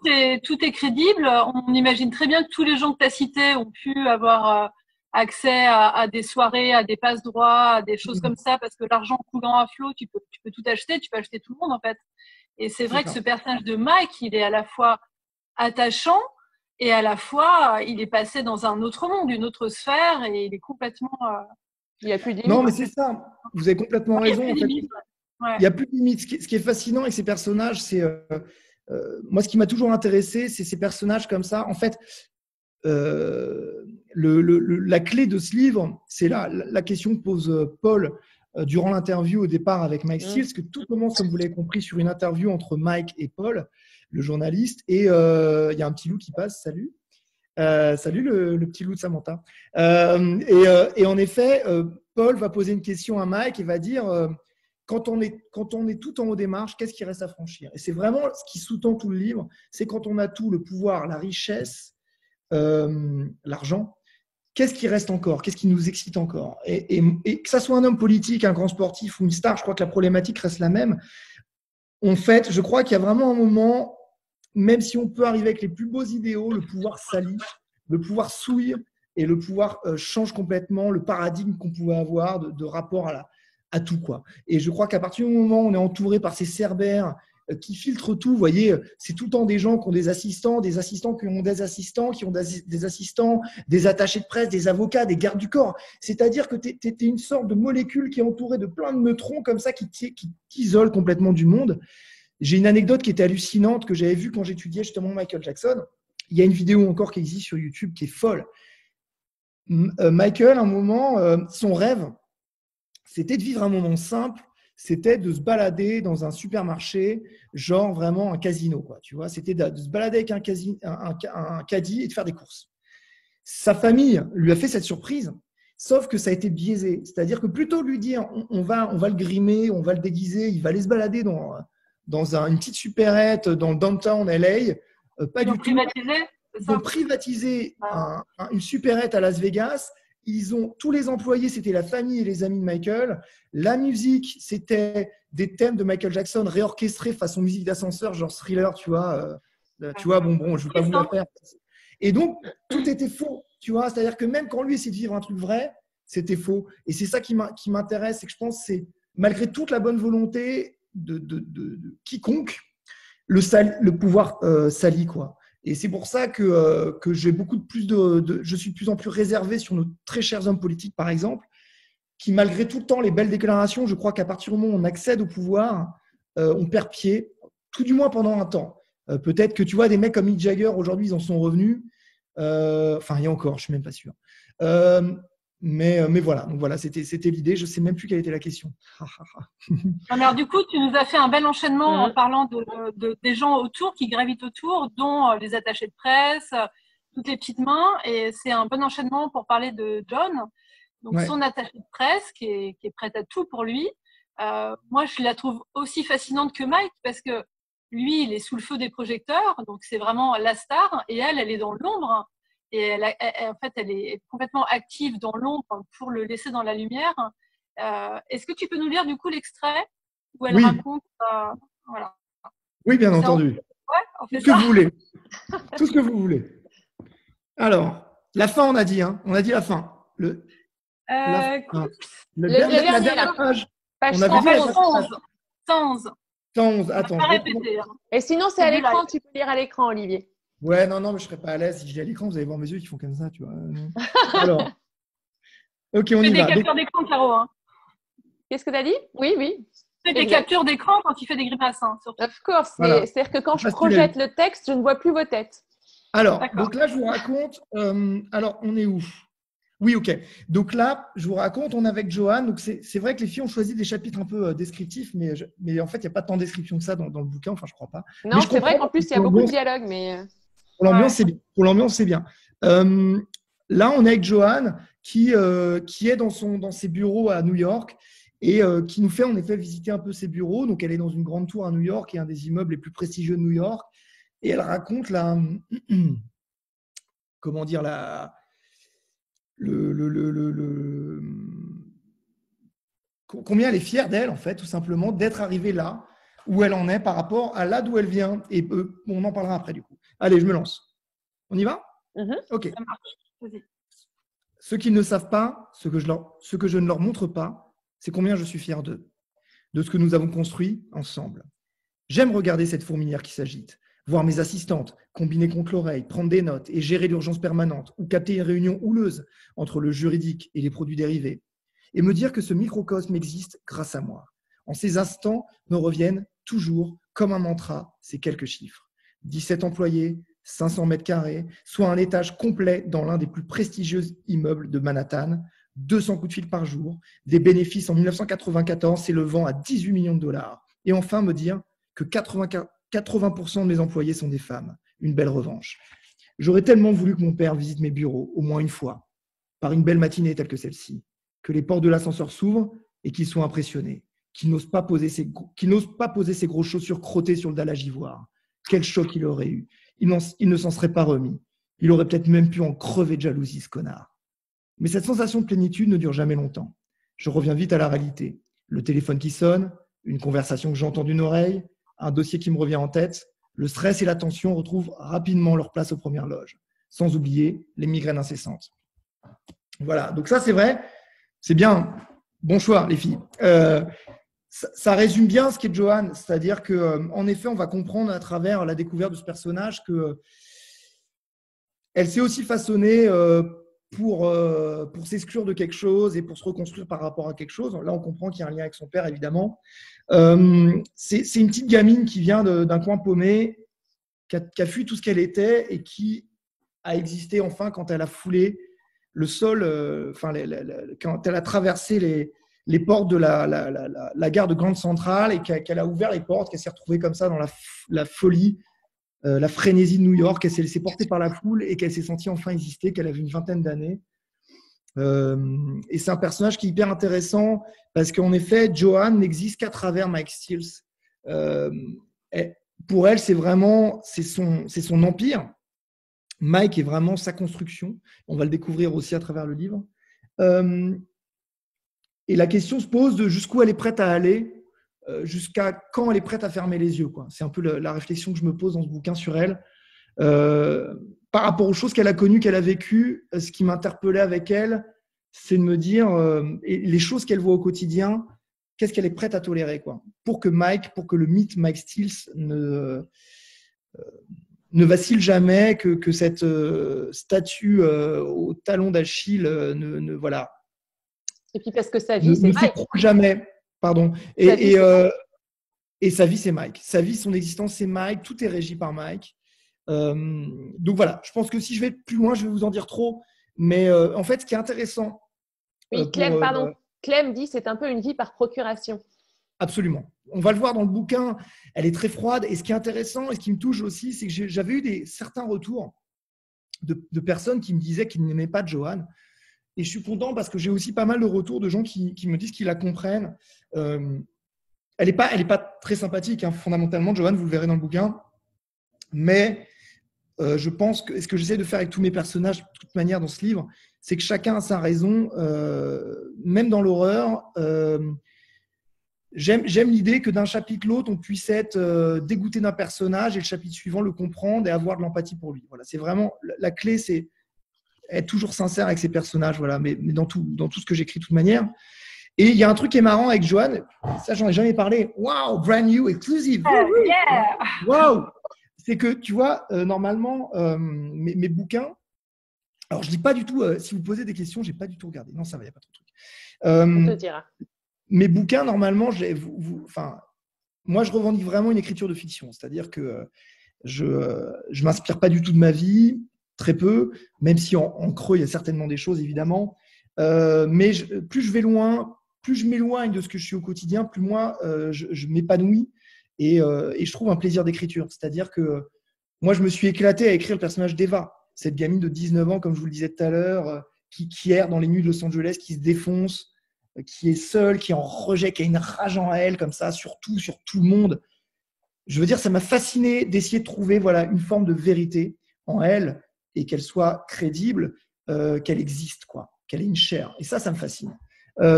est crédible. On imagine très bien que tous les gens que tu as cités ont pu avoir accès à des soirées, à des passe droits, à des choses comme ça, parce que l'argent coulant à flot, tu peux tout acheter, tu peux acheter tout le monde en fait. Et c'est vrai que ce personnage de Mike, il est à la fois attachant et à la fois il est passé dans un autre monde, une autre sphère, et il est complètement. Il n'y a plus de limite. Non, mais c'est ça. Vous avez complètement raison. Il n'y a plus de limite. Ce qui est fascinant avec ces personnages, c'est moi, ce qui m'a toujours intéressé, c'est ces personnages comme ça. En fait, la clé de ce livre, c'est la question que pose Paul durant l'interview au départ avec Mike Steele, que tout commence, comme vous l'avez compris, sur une interview entre Mike et Paul, le journaliste. Et il y a un petit loup qui passe. Salut. Salut le petit loup de Samantha. Et en effet, Paul va poser une question à Mike et va dire quand on est tout en haut des marches, qu'est-ce qui reste à franchir? Et c'est vraiment ce qui sous-tend tout le livre, c'est quand on a tout, le pouvoir, la richesse, l'argent, qu'est-ce qui reste encore? Qu'est-ce qui nous excite encore? Et que ça soit un homme politique, un grand sportif ou une star, je crois que la problématique reste la même. En fait, je crois qu'il y a vraiment un moment, même si on peut arriver avec les plus beaux idéaux, le pouvoir salit, le pouvoir souille et le pouvoir change complètement le paradigme qu'on pouvait avoir de rapport à tout, quoi. Et je crois qu'à partir du moment où on est entouré par ces cerbères qui filtrent tout, vous voyez, c'est tout le temps des gens qui ont des assistants qui ont des assistants, qui ont des assistants, des attachés de presse, des avocats, des gardes du corps. C'est-à-dire que tu es une sorte de molécule qui est entourée de plein de neutrons comme ça qui t'isolent complètement du monde. J'ai une anecdote qui était hallucinante que j'avais vue quand j'étudiais justement Michael Jackson. Il y a une vidéo encore qui existe sur YouTube qui est folle. Michael, à un moment, son rêve, c'était de vivre un moment simple, c'était de se balader dans un supermarché, genre vraiment un casino, quoi. Tu vois, c'était de se balader avec un caddie et de faire des courses. Sa famille lui a fait cette surprise, sauf que ça a été biaisé. C'est-à-dire que plutôt de lui dire on va le grimer, on va le déguiser, il va aller se balader dans une petite supérette dans le downtown LA, pas du tout. Ils ont privatisé une supérette à Las Vegas. Tous les employés, c'était la famille et les amis de Michael. La musique, c'était des thèmes de Michael Jackson réorchestrés façon musique d'ascenseur, genre Thriller, tu vois. Bon, je ne veux pas vous la faire. Et donc, tout était faux, tu vois. C'est-à-dire que même quand lui essayait de vivre un truc vrai, c'était faux. Et c'est ça qui m'intéresse, c'est que je pense que c'est, malgré toute la bonne volonté de quiconque, le pouvoir salit, quoi. Et c'est pour ça que j'ai beaucoup je suis de plus en plus réservé sur nos très chers hommes politiques, par exemple, qui, malgré tout le temps les belles déclarations, je crois qu'à partir du moment où on accède au pouvoir, on perd pied, tout du moins pendant un temps. Peut-être que tu vois, des mecs comme Mick Jagger, aujourd'hui, ils en sont revenus. Enfin, il y a encore, je ne suis même pas sûr. Mais voilà, donc voilà, c'était l'idée. Je ne sais même plus quelle était la question. Alors du coup, tu nous as fait un bel enchaînement en parlant des gens autour, qui gravitent autour, dont les attachés de presse, toutes les petites mains. Et c'est un bon enchaînement pour parler de John, donc son attaché de presse qui est prête à tout pour lui. Moi, je la trouve aussi fascinante que Mike parce que lui, il est sous le feu des projecteurs, donc c'est vraiment la star. Et elle est dans l'ombre. Et en fait, elle est complètement active dans l'ombre pour le laisser dans la lumière. Est-ce que tu peux nous lire du coup l'extrait où elle raconte voilà. Oui, bien entendu. On fait tout ce que vous voulez. Tout ce que vous voulez. Alors, la fin, on a dit. Hein. On a dit la fin. La dernière page. Page 111. 111. Attends. Et sinon, c'est à l'écran. Tu peux lire à l'écran, Olivier. Ouais, non, mais je ne serais pas à l'aise si je l'ai à l'écran. Vous allez voir mes yeux qui font comme ça, tu vois. Alors, ok, on y va. Tu fais des captures d'écran, Caro. Hein. Qu'est-ce que tu as dit? Oui, oui. Tu fais des captures d'écran quand tu fais des grimaces. Hein, surtout. Of course. Voilà. C'est-à-dire que quand je projette le texte, je ne vois plus vos têtes. Alors, donc là, je vous raconte. Alors, on est où? Oui, ok. Donc là, je vous raconte, on est avec Joanne. Donc c'est vrai que les filles ont choisi des chapitres un peu descriptifs, mais en fait, il n'y a pas tant de description que ça dans le bouquin. Enfin, je ne crois pas. Non, c'est vrai qu'en plus, il y a beaucoup de dialogues. Mais... Pour l'ambiance, c'est bien. Pour l'ambiance, c'est bien. Là, on est avec Joanne qui est dans ses bureaux à New York et qui nous fait en effet visiter un peu ses bureaux. Donc, elle est dans une grande tour à New York et un des immeubles les plus prestigieux de New York. Et elle raconte comment dire combien elle est fière d'elle, en fait, tout simplement, d'être arrivée là où elle en est par rapport à là d'où elle vient. Et on en parlera après, du coup. Allez, je me lance. On y va? Ok. Ça marche. Ceux qui ne savent pas, ce que je ne leur montre pas, c'est combien je suis fier d'eux, de ce que nous avons construit ensemble. J'aime regarder cette fourmilière qui s'agite, voir mes assistantes combiner contre l'oreille, prendre des notes et gérer l'urgence permanente ou capter une réunion houleuse entre le juridique et les produits dérivés. Et me dire que ce microcosme existe grâce à moi. En ces instants me reviennent toujours, comme un mantra, ces quelques chiffres. 17 employés, 500 mètres carrés, soit un étage complet dans l'un des plus prestigieux immeubles de Manhattan, 200 coups de fil par jour, des bénéfices en 1994 s'élevant à 18 millions de dollars. Et enfin me dire que 80% de mes employés sont des femmes. Une belle revanche. J'aurais tellement voulu que mon père visite mes bureaux, au moins une fois, par une belle matinée telle que celle-ci, que les portes de l'ascenseur s'ouvrent et qu'il soit impressionné, qu'il n'ose pas poser ses grosses chaussures crottées sur le dallage ivoire. Quel choc il aurait eu. Il ne s'en serait pas remis. Il aurait peut-être même pu en crever de jalousie, ce connard. Mais cette sensation de plénitude ne dure jamais longtemps. Je reviens vite à la réalité. Le téléphone qui sonne, une conversation que j'entends d'une oreille, un dossier qui me revient en tête, le stress et la tension retrouvent rapidement leur place aux premières loges, sans oublier les migraines incessantes. Voilà, donc ça c'est vrai, c'est bien. Bon choix les filles. Ça résume bien ce qu'est Joanne, c'est-à-dire qu'en effet, on va comprendre à travers la découverte de ce personnage qu'elle s'est aussi façonnée pour s'exclure de quelque chose et pour se reconstruire par rapport à quelque chose. Là, on comprend qu'il y a un lien avec son père, évidemment. C'est une petite gamine qui vient d'un coin paumé, qui a fui tout ce qu'elle était et qui a existé enfin quand elle a foulé le sol, quand elle a traversé les portes de la gare de Grande Centrale et qu'elle a ouvert les portes, qu'elle s'est retrouvée comme ça dans la folie, la frénésie de New York, qu'elle s'est laissée porter par la foule et qu'elle s'est sentie enfin exister, qu'elle avait une vingtaine d'années. Et c'est un personnage qui est hyper intéressant parce qu'en effet, Joanne n'existe qu'à travers Mike Stills. Pour elle, c'est son empire. Mike est vraiment sa construction. On va le découvrir aussi à travers le livre. Et la question se pose de jusqu'où elle est prête à aller, jusqu'à quand elle est prête à fermer les yeux, quoi. C'est un peu la réflexion que je me pose dans ce bouquin sur elle. Par rapport aux choses qu'elle a connues, qu'elle a vécues, ce qui m'interpellait avec elle, c'est de me dire les choses qu'elle voit au quotidien, qu'est-ce qu'elle est prête à tolérer, quoi, pour que le mythe Mike Stills ne vacille jamais, que cette statue au talon d'Achille voilà. Et puis parce que sa vie, c'est Mike. Jamais, pardon. Et sa vie, c'est Mike. Sa vie, son existence, c'est Mike. Tout est régi par Mike. Donc voilà, je pense que si je vais plus loin, je vais vous en dire trop. Mais en fait, ce qui est intéressant… Oui, Clem dit c'est un peu une vie par procuration. Absolument. On va le voir dans le bouquin, elle est très froide. Et ce qui est intéressant et ce qui me touche aussi, c'est que j'avais eu certains retours de personnes qui me disaient qu'ils n'aimaient pas Joanne. Et je suis content parce que j'ai aussi pas mal de retours de gens qui me disent qu'ils la comprennent. Elle n'est pas très sympathique, hein, fondamentalement, Joanne, vous le verrez dans le bouquin. Mais je pense que ce que j'essaie de faire avec tous mes personnages, de toute manière, dans ce livre, c'est que chacun a sa raison, même dans l'horreur. J'aime l'idée que d'un chapitre l'autre, on puisse être dégoûté d'un personnage et le chapitre suivant le comprendre et avoir de l'empathie pour lui. Voilà, c'est vraiment la clé, c'est être toujours sincère avec ses personnages, voilà, mais dans tout ce que j'écris de toute manière. Et il y a un truc qui est marrant avec Joanne, ça j'en ai jamais parlé. Wow, brand new, exclusive. Yeah. Wow. c'est que, tu vois, normalement, mes bouquins, alors je dis pas du tout, si vous posez des questions, j'ai pas du tout regardé. Non, ça va, il n'y a pas trop de trucs. On te dira. Mes bouquins, normalement, moi, je revendique vraiment une écriture de fiction. C'est-à-dire que je ne m'inspire pas du tout de ma vie, très peu, même si en creux, il y a certainement des choses, évidemment. Mais plus je vais loin, plus je m'éloigne de ce que je suis au quotidien, plus moi, je m'épanouis et je trouve un plaisir d'écriture. C'est-à-dire que moi, je me suis éclaté à écrire le personnage d'Eva, cette gamine de 19 ans, comme je vous le disais tout à l'heure, qui erre dans les nuits de Los Angeles, qui se défonce, qui est seule, qui est en rejet, qui a une rage en elle, comme ça, sur tout le monde. Je veux dire, ça m'a fasciné d'essayer de trouver une forme de vérité en elle et qu'elle soit crédible, qu'elle existe, qu'elle ait une chair. Et ça me fascine.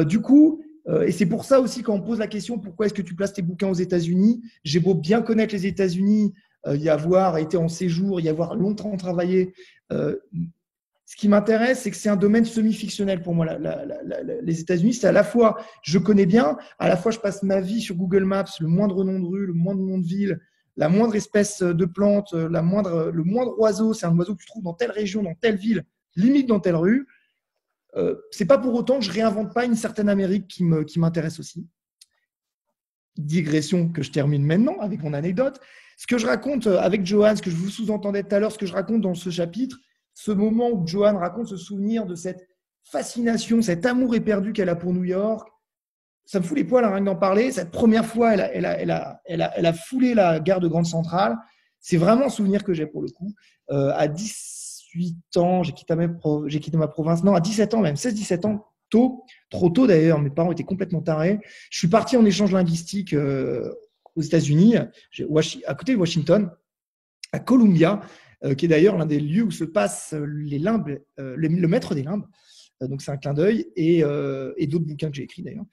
Du coup, et c'est pour ça aussi quand on pose la question pourquoi est-ce que tu places tes bouquins aux États-Unis, j'ai beau bien connaître les États-Unis, y avoir été en séjour, y avoir longtemps travaillé. Ce qui m'intéresse, c'est que c'est un domaine semi-fictionnel pour moi. Les États-Unis, c'est à la fois, je connais bien, à la fois je passe ma vie sur Google Maps, le moindre nom de rue, le moindre nom de ville, la moindre espèce de plante, le moindre oiseau, c'est un oiseau que tu trouves dans telle région, dans telle ville, limite dans telle rue. C'est pas pour autant que je réinvente pas une certaine Amérique qui m'intéresse aussi. Digression que je termine maintenant avec mon anecdote. Ce que je raconte avec Johan, ce que je vous sous-entendais tout à l'heure, ce que je raconte dans ce chapitre, ce moment où Johan raconte ce souvenir de cette fascination, cet amour éperdu qu'elle a pour New York, ça me fout les poils rien que d'en parler. Cette première fois, elle a foulé la gare de Grande Centrale. C'est vraiment un souvenir que j'ai pour le coup. À 18 ans, j'ai quitté ma province. Non, à 17 ans même, 16-17 ans, tôt, trop tôt d'ailleurs. Mes parents étaient complètement tarés. Je suis parti en échange linguistique aux États-Unis, à côté de Washington, à Columbia, qui est d'ailleurs l'un des lieux où se passent les limbes, le maître des limbes. Donc c'est un clin d'œil et d'autres bouquins que j'ai écrits d'ailleurs.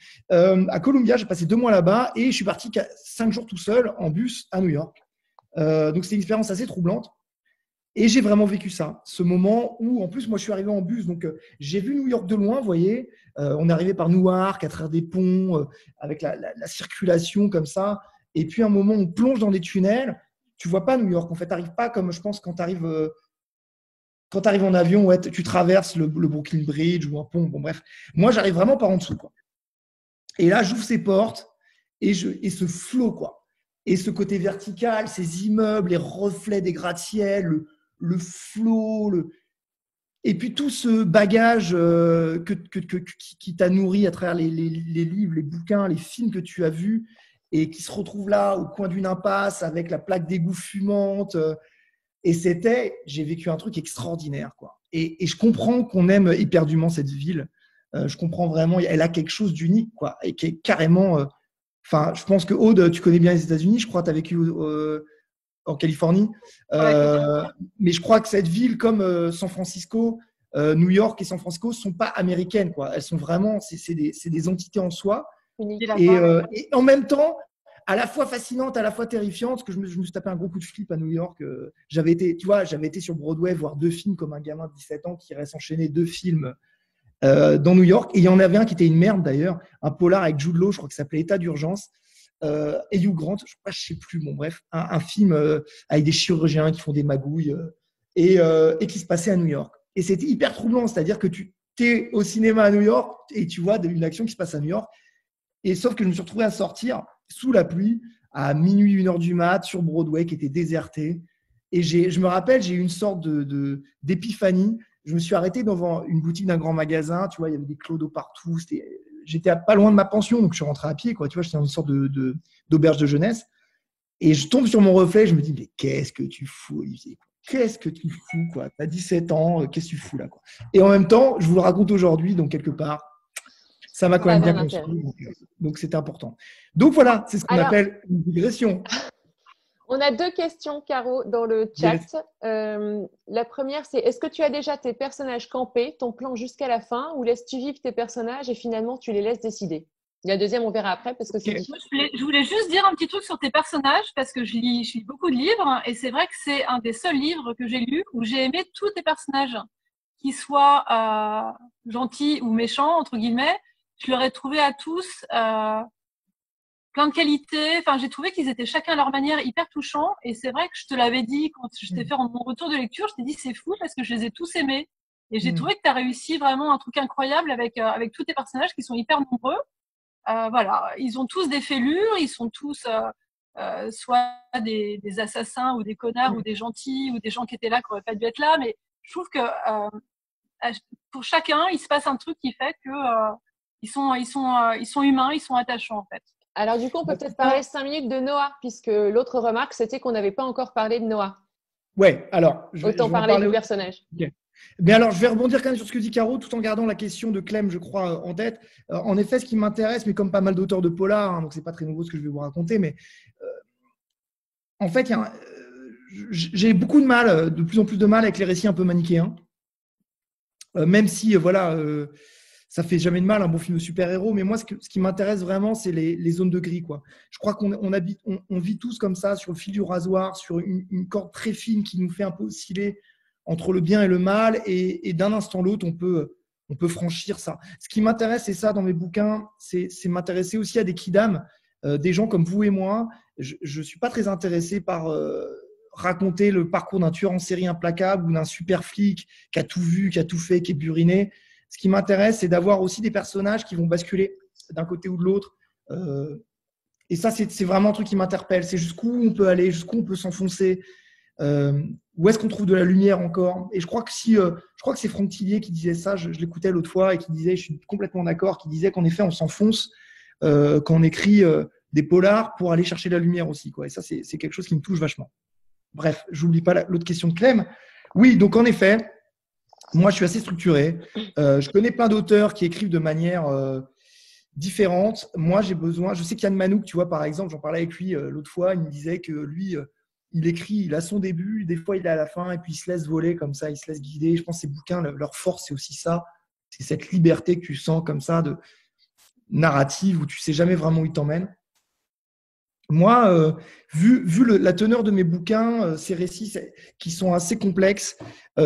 À Columbia, j'ai passé 2 mois là-bas et je suis parti 5 jours tout seul en bus à New York. Donc c'est une expérience assez troublante et j'ai vraiment vécu ça. Ce moment où, en plus, moi je suis arrivé en bus, donc j'ai vu New York de loin, vous voyez. On est arrivé par Newark, à travers des ponts, avec la circulation comme ça. Et puis un moment, on plonge dans des tunnels. Tu vois pas New York. En fait, tu n'arrives pas comme je pense quand tu arrives en avion, ouais, tu traverses le Brooklyn Bridge ou un pont. Bon, bref. Moi, j'arrive vraiment par en dessous, quoi. Et là, j'ouvre ces portes et ce flot, quoi. Et ce côté vertical, ces immeubles, les reflets des gratte-ciel, le flot, et puis tout ce bagage qui t'a nourri à travers les livres, les bouquins, les films que tu as vus et qui se retrouvent là au coin d'une impasse avec la plaque d'égout fumante. Et j'ai vécu un truc extraordinaire, quoi. Et je comprends qu'on aime éperdument cette ville. Je comprends vraiment, elle a quelque chose d'unique, quoi, et qui est carrément. Je pense que Aude, tu connais bien les États-Unis, je crois, tu as vécu en Californie. Mais je crois que cette ville, comme San Francisco, New York et San Francisco, ne sont pas américaines, quoi. Elles sont vraiment, c'est des entités en soi. Et en même temps, à la fois fascinante, à la fois terrifiante, parce que je me suis tapé un gros coup de flip à New York. J'avais été sur Broadway voir 2 films comme un gamin de 17 ans qui reste enchaîné 2 films dans New York. Et il y en avait un qui était une merde d'ailleurs, un polar avec Jude Law, je crois que ça s'appelait État d'urgence. Et Hugh Grant, je ne sais plus, bon bref, un film avec des chirurgiens qui font des magouilles et qui se passait à New York. Et c'était hyper troublant, c'est-à-dire que tu es au cinéma à New York et tu vois une action qui se passe à New York. Et sauf que je me suis retrouvé à sortir sous la pluie à minuit, 1h du mat, sur Broadway qui était déserté. Et je me rappelle, j'ai eu une sorte d'épiphanie. Je me suis arrêté devant une boutique d'un grand magasin, tu vois, il y avait des clodos partout. J'étais pas loin de ma pension, donc je suis rentré à pied, quoi. Tu vois, j'étais dans une sorte d'auberge de jeunesse. Et je tombe sur mon reflet, je me dis, mais qu'est-ce que tu fous, Olivier? Qu'est-ce que tu fous, quoi? T'as 17 ans, qu'est-ce que tu fous là, quoi? Et en même temps, je vous le raconte aujourd'hui, donc quelque part, ça m'a quand même bien construit. Donc, c'était important. Donc, voilà, c'est ce qu'on appelle une digression. On a 2 questions, Caro, dans le chat. Yes. La première, c'est est-ce que tu as déjà tes personnages campés, ton plan jusqu'à la fin, ou laisses-tu vivre tes personnages et finalement, tu les laisses décider? La deuxième, on verra après parce que c'est Je voulais juste dire un petit truc sur tes personnages parce que je lis beaucoup de livres et c'est vrai que c'est un des seuls livres que j'ai lu où j'ai aimé tous tes personnages, qu'ils soient gentils ou méchants, entre guillemets. Je leur ai trouvé à tous plein de qualités. Enfin, j'ai trouvé qu'ils étaient chacun à leur manière hyper touchants. Et c'est vrai que je te l'avais dit quand je t'ai fait mon retour de lecture, je t'ai dit c'est fou parce que je les ai tous aimés. Et j'ai trouvé que tu as réussi vraiment un truc incroyable avec tous tes personnages qui sont hyper nombreux. Voilà, ils ont tous des fêlures, ils sont tous soit des assassins ou des connards ou des gentils ou des gens qui étaient là qui n'auraient pas dû être là. Mais je trouve que pour chacun, il se passe un truc qui fait que ils sont humains, ils sont attachants en fait. Alors du coup, on peut peut-être parler 5 minutes de Noah, puisque l'autre remarque, c'était qu'on n'avait pas encore parlé de Noah. Ouais, alors… Autant parler du personnage. Okay. Mais alors, je vais rebondir quand même sur ce que dit Caro, tout en gardant la question de Clem, je crois, en tête. En effet, ce qui m'intéresse, mais comme pas mal d'auteurs de polar, donc c'est pas très nouveau ce que je vais vous raconter, mais en fait, j'ai beaucoup de mal, de plus en plus de mal avec les récits un peu manichéens. Même si, ça fait jamais de mal un bon film de super-héros, mais moi, ce qui m'intéresse vraiment, c'est les zones de gris, quoi. Je crois qu'on vit tous comme ça, sur le fil du rasoir, sur une corde très fine qui nous fait un peu osciller entre le bien et le mal, et d'un instant à l'autre, on peut franchir ça. Ce qui m'intéresse, c'est ça dans mes bouquins, c'est m'intéresser aussi à des kidam, des gens comme vous et moi. Je ne suis pas très intéressé par raconter le parcours d'un tueur en série implacable ou d'un super flic qui a tout vu, qui a tout fait, qui est buriné. Ce qui m'intéresse, c'est d'avoir aussi des personnages qui vont basculer d'un côté ou de l'autre. Et ça, c'est vraiment un truc qui m'interpelle. C'est jusqu'où on peut aller, jusqu'où on peut s'enfoncer. Où est-ce qu'on trouve de la lumière encore? Et je crois que c'est Franck Tillier qui disait ça, je l'écoutais l'autre fois, et qui disait, je suis complètement d'accord, qui disait qu'en effet, on s'enfonce quand on écrit des polars pour aller chercher la lumière aussi, quoi. Et ça, c'est quelque chose qui me touche vachement. Bref, je n'oublie pas l'autre question de Clem. Oui, donc en effet, moi, je suis assez structuré. Je connais plein d'auteurs qui écrivent de manière différente. Moi, j'ai besoin… Je sais qu'Yann Manouk, tu vois, par exemple, j'en parlais avec lui l'autre fois, il me disait que lui… il écrit, il a son début, des fois il est à la fin, et puis il se laisse voler comme ça, il se laisse guider. Je pense que ces bouquins, leur force, c'est aussi ça. C'est cette liberté que tu sens comme ça, de narrative, où tu ne sais jamais vraiment où il t'emmène. Moi, vu la teneur de mes bouquins, ces récits qui sont assez complexes,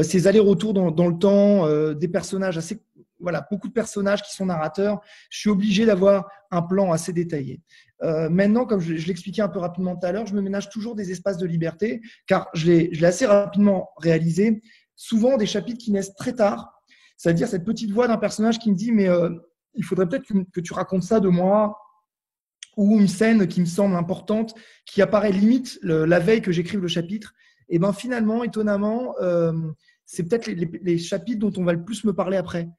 ces allers-retours dans le temps, des personnages assez… Voilà, beaucoup de personnages qui sont narrateurs, je suis obligé d'avoir un plan assez détaillé. Maintenant, comme je l'expliquais un peu rapidement tout à l'heure, je me ménage toujours des espaces de liberté, car je l'ai assez rapidement réalisé. Souvent, des chapitres qui naissent très tard, c'est-à-dire cette petite voix d'un personnage qui me dit « mais il faudrait peut-être que tu racontes ça de moi », ou une scène qui me semble importante, qui apparaît limite la veille que j'écrive le chapitre. Et bien finalement, étonnamment, c'est peut-être les chapitres dont on va le plus me parler après.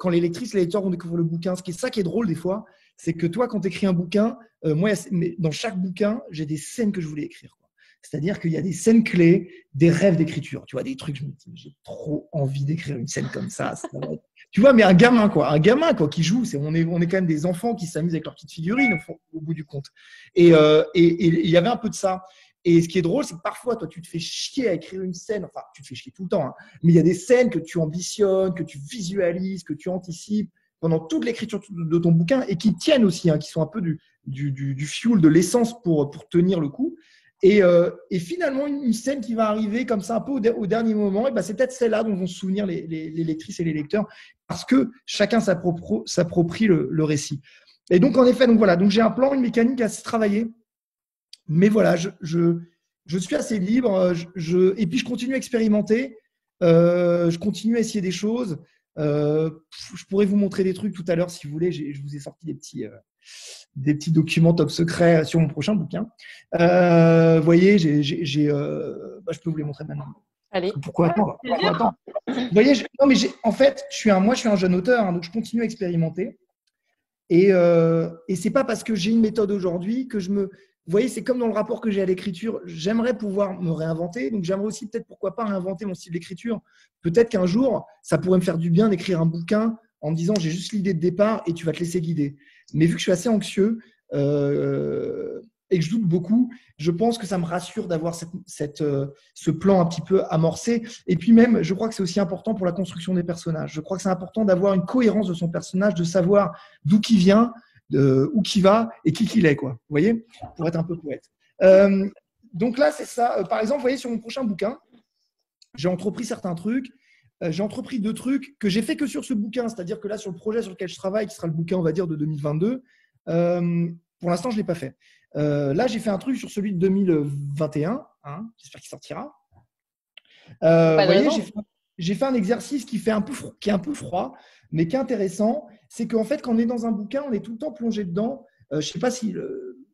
Quand les lectrices, les lecteurs vont découvrir le bouquin. Ce qui est ça qui est drôle des fois, c'est que toi, quand tu écris un bouquin, moi, dans chaque bouquin, j'ai des scènes que je voulais écrire, quoi. C'est-à-dire qu'il y a des scènes clés, des rêves d'écriture. Tu vois, des trucs, je me dis, j'ai trop envie d'écrire une scène comme ça. Tu vois, mais un gamin qui joue, on est quand même des enfants qui s'amusent avec leurs petites figurines au bout du compte. Et il y avait un peu de ça. Et ce qui est drôle, c'est que parfois, toi, tu te fais chier à écrire une scène. Enfin, tu te fais chier tout le temps, hein, mais il y a des scènes que tu ambitionnes, que tu visualises, que tu anticipes pendant toute l'écriture de ton bouquin et qui tiennent aussi, hein, qui sont un peu du fuel, de l'essence pour tenir le coup. Et finalement, une scène qui va arriver comme ça un peu au dernier moment, et ben, c'est peut-être celle-là dont vont se souvenir les lectrices et les lecteurs, parce que chacun s'approprie le récit. Et donc, en effet, donc j'ai un plan, une mécanique assez travaillée. Mais voilà, je suis assez libre, et puis je continue à expérimenter, je continue à essayer des choses. Je pourrais vous montrer des trucs tout à l'heure si vous voulez. Je vous ai sorti des petits documents top secrets sur mon prochain bouquin. Vous voyez, je peux vous les montrer maintenant. Allez. Pourquoi attendre? Vous voyez, en fait, moi, je suis un jeune auteur, hein, donc je continue à expérimenter. Et c'est pas parce que j'ai une méthode aujourd'hui que vous voyez, c'est comme dans le rapport que j'ai à l'écriture. J'aimerais pouvoir me réinventer. Donc, j'aimerais aussi peut-être, pourquoi pas, réinventer mon style d'écriture. Peut-être qu'un jour, ça pourrait me faire du bien d'écrire un bouquin en me disant j'ai juste l'idée de départ et tu vas te laisser guider. Mais vu que je suis assez anxieux et que je doute beaucoup, je pense que ça me rassure d'avoir ce plan un petit peu amorcé. Et puis même, je crois que c'est aussi important pour la construction des personnages. Je crois que c'est important d'avoir une cohérence de son personnage, de savoir d'où qui vient, où qui va et qui qu'il est, quoi. Vous voyez, pour être un peu poète. Donc là, c'est ça. Par exemple, vous voyez, sur mon prochain bouquin, j'ai entrepris certains trucs. J'ai entrepris 2 trucs que j'ai fait que sur ce bouquin. C'est-à-dire que là, sur le projet sur lequel je travaille, qui sera le bouquin, on va dire, de 2022, Pour l'instant, je ne l'ai pas fait. Là, j'ai fait un truc sur celui de 2021. Hein, j'espère qu'il sortira. Vous voyez, j'ai fait un exercice qui est un peu froid, mais qui est intéressant. C'est qu'en fait, quand on est dans un bouquin, on est tout le temps plongé dedans. Je ne sais pas si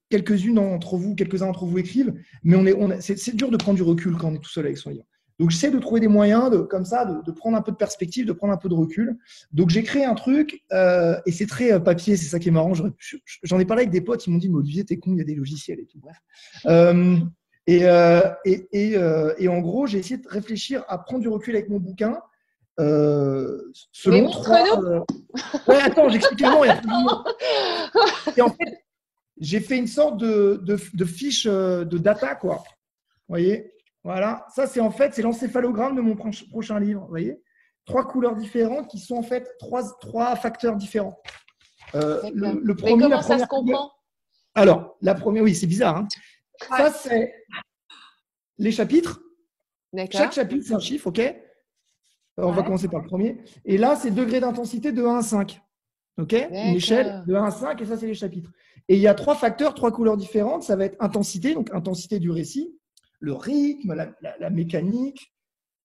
quelques-uns d'entre vous écrivent, mais c'est dur de prendre du recul quand on est tout seul avec son livre. Donc, j'essaie de trouver des moyens comme ça, de prendre un peu de perspective, de prendre un peu de recul. Donc, j'ai créé un truc et c'est très papier, c'est ça qui est marrant. J'en ai parlé avec des potes, ils m'ont dit « Mais Olivier, t'es con, il y a des logiciels et tout. » Bref. Et en gros, j'ai essayé de réfléchir à prendre du recul avec mon bouquin. Mais montre-nous. Ouais, attends, j'explique le nom. Et en fait, j'ai fait une sorte de fiche de data, quoi. Vous voyez? Voilà. Ça, c'est l'encéphalogramme de mon prochain livre. Vous voyez? 3 couleurs différentes qui sont en fait 3 facteurs différents. Le premier, mais comment ça se comprend? Alors, la première, oui, c'est bizarre. Hein. Ça, c'est les chapitres. Chaque chapitre, c'est un chiffre, OK? On va commencer par le premier. Et là, c'est degré d'intensité de 1 à 5. OK? Une échelle de 1 à 5, et ça, c'est les chapitres. Et il y a 3 facteurs, 3 couleurs différentes. Ça va être intensité, donc intensité du récit, le rythme, la mécanique.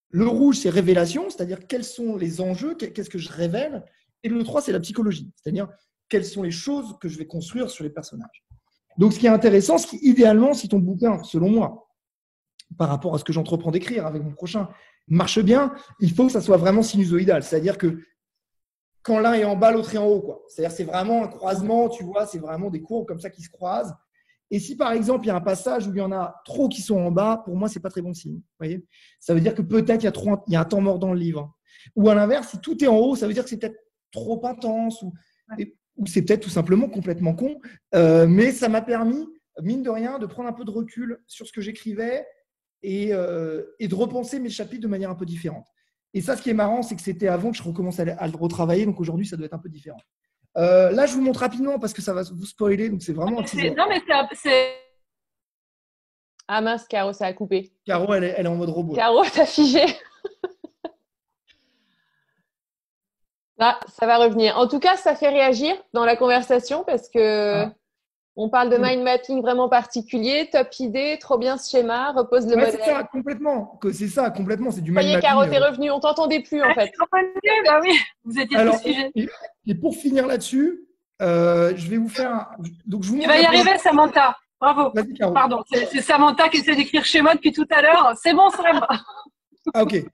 Le rouge, c'est révélation, c'est-à-dire quels sont les enjeux, qu'est-ce que je révèle. Et le 3, c'est la psychologie, c'est-à-dire quelles sont les choses que je vais construire sur les personnages. Donc, ce qui est intéressant, idéalement, si ton bouquin, selon moi, par rapport à ce que j'entreprends d'écrire avec mon prochain, marche bien, il faut que ça soit vraiment sinusoïdal. C'est-à-dire que quand l'un est en bas, l'autre est en haut, quoi. C'est-à-dire c'est vraiment un croisement, tu vois, c'est vraiment des courbes comme ça qui se croisent. Et si par exemple, il y a un passage où il y en a trop qui sont en bas, pour moi, ce n'est pas très bon signe. Vous voyez, ça veut dire que peut-être il y a un temps mort dans le livre. Ou à l'inverse, si tout est en haut, ça veut dire que c'est peut-être trop intense ou c'est peut-être tout simplement complètement con. Mais ça m'a permis, mine de rien, de prendre un peu de recul sur ce que j'écrivais et de repenser mes chapitres de manière un peu différente. Et ça, ce qui est marrant, c'est que c'était avant que je recommence à le retravailler. Donc aujourd'hui, ça doit être un peu différent. Là, je vous montre rapidement parce que ça va vous spoiler. Donc c'est vraiment un teaser. Non, mais c'est… Ah mince, Caro, ça a coupé. Caro, elle est en mode robot. Caro, t'as figé. Ah, ça va revenir. En tout cas, ça fait réagir dans la conversation parce que on parle de mind mapping vraiment particulier, top idée, trop bien ce schéma, repose le modèle. C'est ça, complètement. C'est ça, complètement. C'est du mind mapping. Caro, t'es revenu, on t'entendait plus en fait. Bah oui, vous étiez sur le sujet. Et pour finir là-dessus, je vais vous faire Donc, je vous tu vas y arriver, Samantha. Bravo. Pardon, c'est Samantha qui essaie d'écrire chez moi depuis tout à l'heure. C'est bon, Sam. Ah, ok.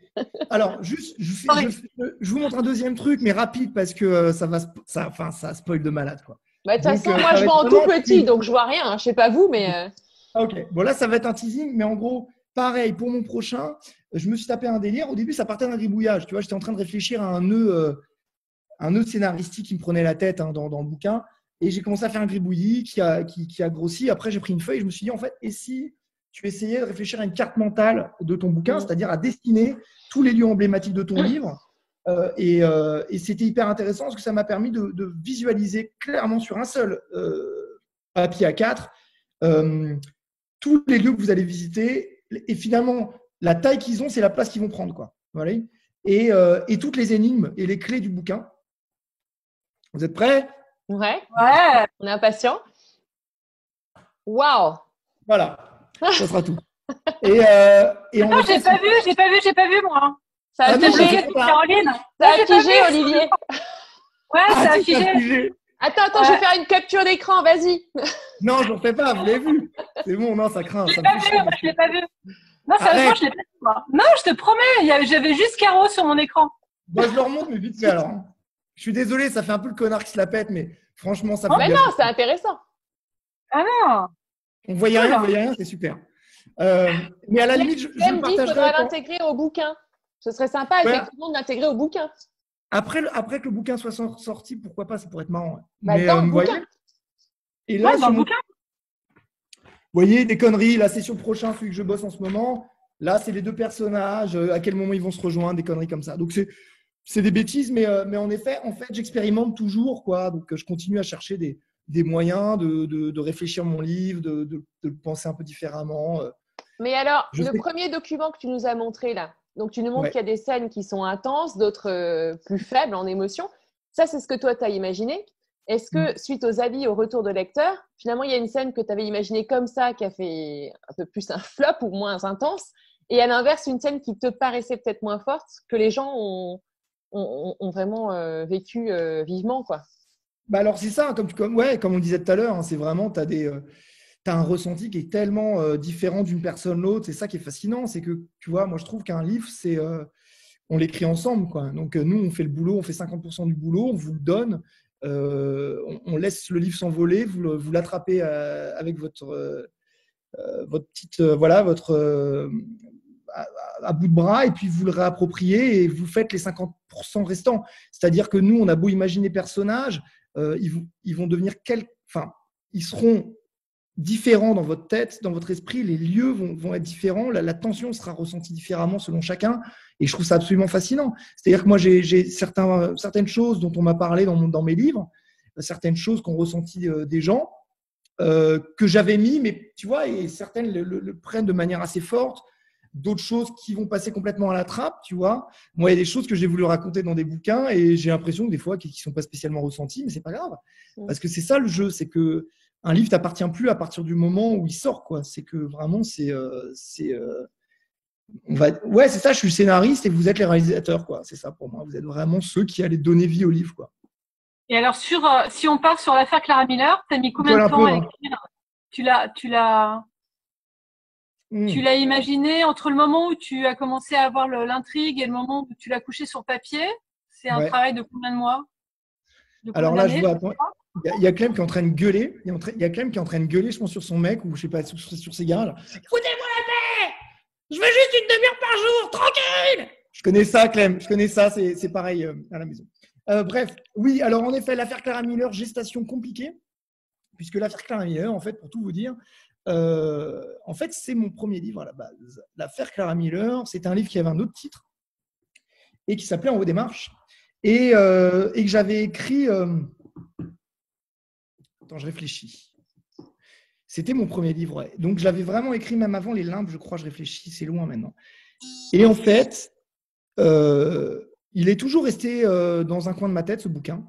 Alors, juste, je vous montre un deuxième truc, mais rapide parce que ça spoil de malade, quoi. Bah, de toute façon, moi, je vois en tout petit, donc je vois rien. Hein. Je sais pas vous, mais… Ok. Bon, là, ça va être un teasing, mais en gros, pareil, pour mon prochain, je me suis tapé un délire. Au début, ça partait d'un gribouillage. Tu vois, j'étais en train de réfléchir à un nœud scénaristique qui me prenait la tête dans le bouquin. Et j'ai commencé à faire un gribouillis qui a grossi. Après, j'ai pris une feuille et je me suis dit, en fait, et si tu essayais de réfléchir à une carte mentale de ton bouquin, c'est-à-dire à dessiner tous les lieux emblématiques de ton livre. Et c'était hyper intéressant parce que ça m'a permis de visualiser clairement sur un seul papier A4 tous les lieux que vous allez visiter. Et finalement, la taille qu'ils ont, c'est la place qu'ils vont prendre, quoi. Voilà. Et toutes les énigmes et les clés du bouquin. Vous êtes prêts? Ouais. On est impatients. Waouh. Voilà. Ça sera tout. Et non, j'ai pas vu, moi. Ça a figé, Caroline. Ça a figé, Olivier. Ouais, ça a figé. Attends, je vais faire une capture d'écran, vas-y. Non, je ne le fais pas, vous l'avez vu. C'est bon, non, ça craint. Je l'ai pas vu. Non, sérieusement, je l'ai pas vu, moi. Non, je te promets, j'avais juste Caro sur mon écran. Moi, je le remonte, mais vite fait alors. Je suis désolé, ça fait un peu le connard qui se la pète, mais franchement, ça fait bien. Mais non, c'est intéressant. Ah non. On voyait rien, c'est super. Mais à la limite, je le partagerai. Il faudra l'intégrer au bouquin. Ce serait sympa, effectivement, de l'intégrer au bouquin. Après que le bouquin soit sorti, pourquoi pas, ça pourrait être marrant. Bah, mais, dans le bouquin. Et là, dans le bouquin. Vous voyez, des conneries, la session prochaine, celui que je bosse en ce moment, là, c'est les 2 personnages, à quel moment ils vont se rejoindre, des conneries comme ça. Donc, c'est des bêtises, mais en effet, j'expérimente toujours, quoi. Donc, je continue à chercher des moyens de réfléchir mon livre, de le penser un peu différemment. Mais alors, premier document que tu nous as montré là, donc tu nous montres qu'il y a des scènes qui sont intenses, d'autres plus faibles en émotion. Ça, c'est ce que toi, tu as imaginé. Est-ce que, suite aux avis, au retour de lecteurs, finalement, il y a une scène que tu avais imaginée comme ça, qui a fait un peu plus un flop ou moins intense, et à l'inverse, une scène qui te paraissait peut-être moins forte, que les gens ont vraiment vécu vivement, quoi. Bah alors c'est ça, comme on disait tout à l'heure, hein, c'est vraiment, tu as un ressenti qui est tellement différent d'une personne à l'autre. C'est ça qui est fascinant, c'est que, tu vois, moi je trouve qu'un livre, on l'écrit ensemble, quoi. Donc nous, on fait le boulot, on fait 50% du boulot, on vous le donne, on laisse le livre s'envoler, vous l'attrapez avec votre petite, à bout de bras, et puis vous le réappropriez et vous faites les 50% restants. C'est-à-dire que nous, on a beau imaginer personnages, ils vont devenir ils seront différents dans votre tête, dans votre esprit, les lieux vont être différents, la tension sera ressentie différemment selon chacun, et je trouve ça absolument fascinant. C'est-à-dire que moi, j'ai certaines choses dont on m'a parlé dans mes livres, certaines choses qu'ont ressenti des gens, que j'avais mis, mais tu vois, et certaines le prennent de manière assez forte, d'autres choses qui vont passer complètement à la trappe, tu vois. Moi, il y a des choses que j'ai voulu raconter dans des bouquins et j'ai l'impression que des fois, qui ne sont pas spécialement ressenties, mais c'est pas grave. Parce que c'est ça le jeu, c'est que un livre t'appartient plus à partir du moment où il sort, quoi. C'est que vraiment, ouais, c'est ça, je suis scénariste et vous êtes les réalisateurs, quoi. C'est ça pour moi. Vous êtes vraiment ceux qui allez donner vie au livre, quoi. Et alors, si on part sur l'affaire Clara Miller, tu as mis combien de temps à écrire? Tu l'as imaginé entre le moment où tu as commencé à avoir l'intrigue et le moment où tu l'as couché sur papier? C'est un travail de combien de mois? Alors là, je vois, il y a Clem qui est en train de gueuler. Il y a Clem qui est en train de gueuler, je pense, sur son mec ou je sais pas, sur ses gars. Foutez-moi la paix! Je veux juste une demi-heure par jour, tranquille! Je connais ça, Clem. Je connais ça, c'est pareil à la maison. Bref, oui, alors en effet, l'affaire Clara Miller, gestation compliquée, puisque l'affaire Clara Miller, en fait, pour tout vous dire, en fait, c'est mon premier livre à la base. L'affaire Clara Miller, c'est un livre qui avait un autre titre et qui s'appelait En haut des marches et que j'avais écrit. Attends, je réfléchis. C'était mon premier livre, ouais. Donc je l'avais vraiment écrit même avant Les Limbes, je crois. Je réfléchis, c'est loin maintenant. Et en fait, il est toujours resté dans un coin de ma tête, ce bouquin.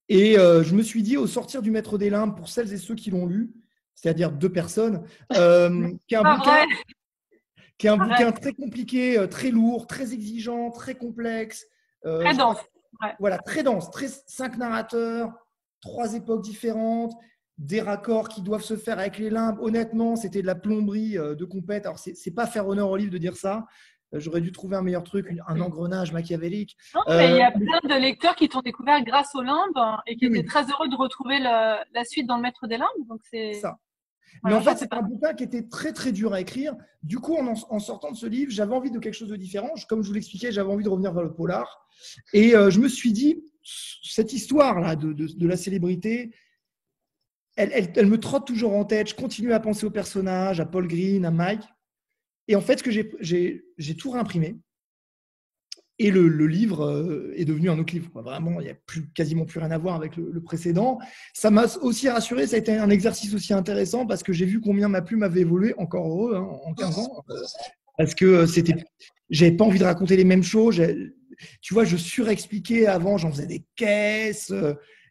Et je me suis dit, au sortir du Maître des Limbes, pour celles et ceux qui l'ont lu, c'est-à-dire 2 personnes, qui est un bouquin très compliqué, très lourd, très exigeant, très complexe. Très dense. Voilà, très dense. 5 narrateurs, 3 époques différentes, des raccords qui doivent se faire avec les limbes. Honnêtement, c'était de la plomberie de compète. Alors, c'est pas faire honneur au livre de dire ça. J'aurais dû trouver un meilleur truc, un engrenage machiavélique. Non, mais il y a plein de lecteurs qui t'ont découvert grâce aux limbes et qui étaient très heureux de retrouver la suite dans le Maître des Limbes. Donc c'est ça. Mais en fait, c'est un bouquin qui était très, très dur à écrire. Du coup, en sortant de ce livre, j'avais envie de quelque chose de différent. Comme je vous l'expliquais, j'avais envie de revenir vers le polar. Et je me suis dit, cette histoire-là de la célébrité, elle me trotte toujours en tête. Je continue à penser aux personnages, à Paul Green, à Mike. Et en fait, ce que j'ai tout réimprimé. Et le livre est devenu un autre livre. Vraiment, il n'y a quasiment plus rien à voir avec le précédent. Ça m'a aussi rassuré. Ça a été un exercice aussi intéressant parce que j'ai vu combien ma plume avait évolué, encore heureux, hein, en 15 ans. Parce que j'avais pas envie de raconter les mêmes choses. Tu vois, je surexpliquais avant, j'en faisais des caisses.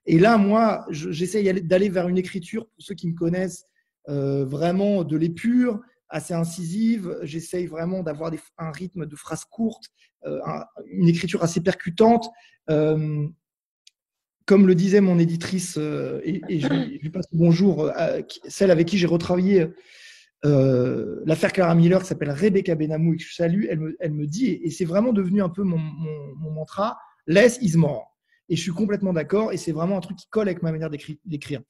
Et là, moi, j'essaye d'aller vers une écriture, pour ceux qui me connaissent, vraiment de l'épure, assez incisive. J'essaye vraiment d'avoir un rythme de phrases courtes, une écriture assez percutante. Comme le disait mon éditrice, et je lui passe le bonjour, celle avec qui j'ai retravaillé l'affaire Clara Miller, qui s'appelle Rebecca Benamou, et que je salue, elle me dit, et c'est vraiment devenu un peu mon mantra, « Less is more ». Et je suis complètement d'accord, et c'est vraiment un truc qui colle avec ma manière d'écrire.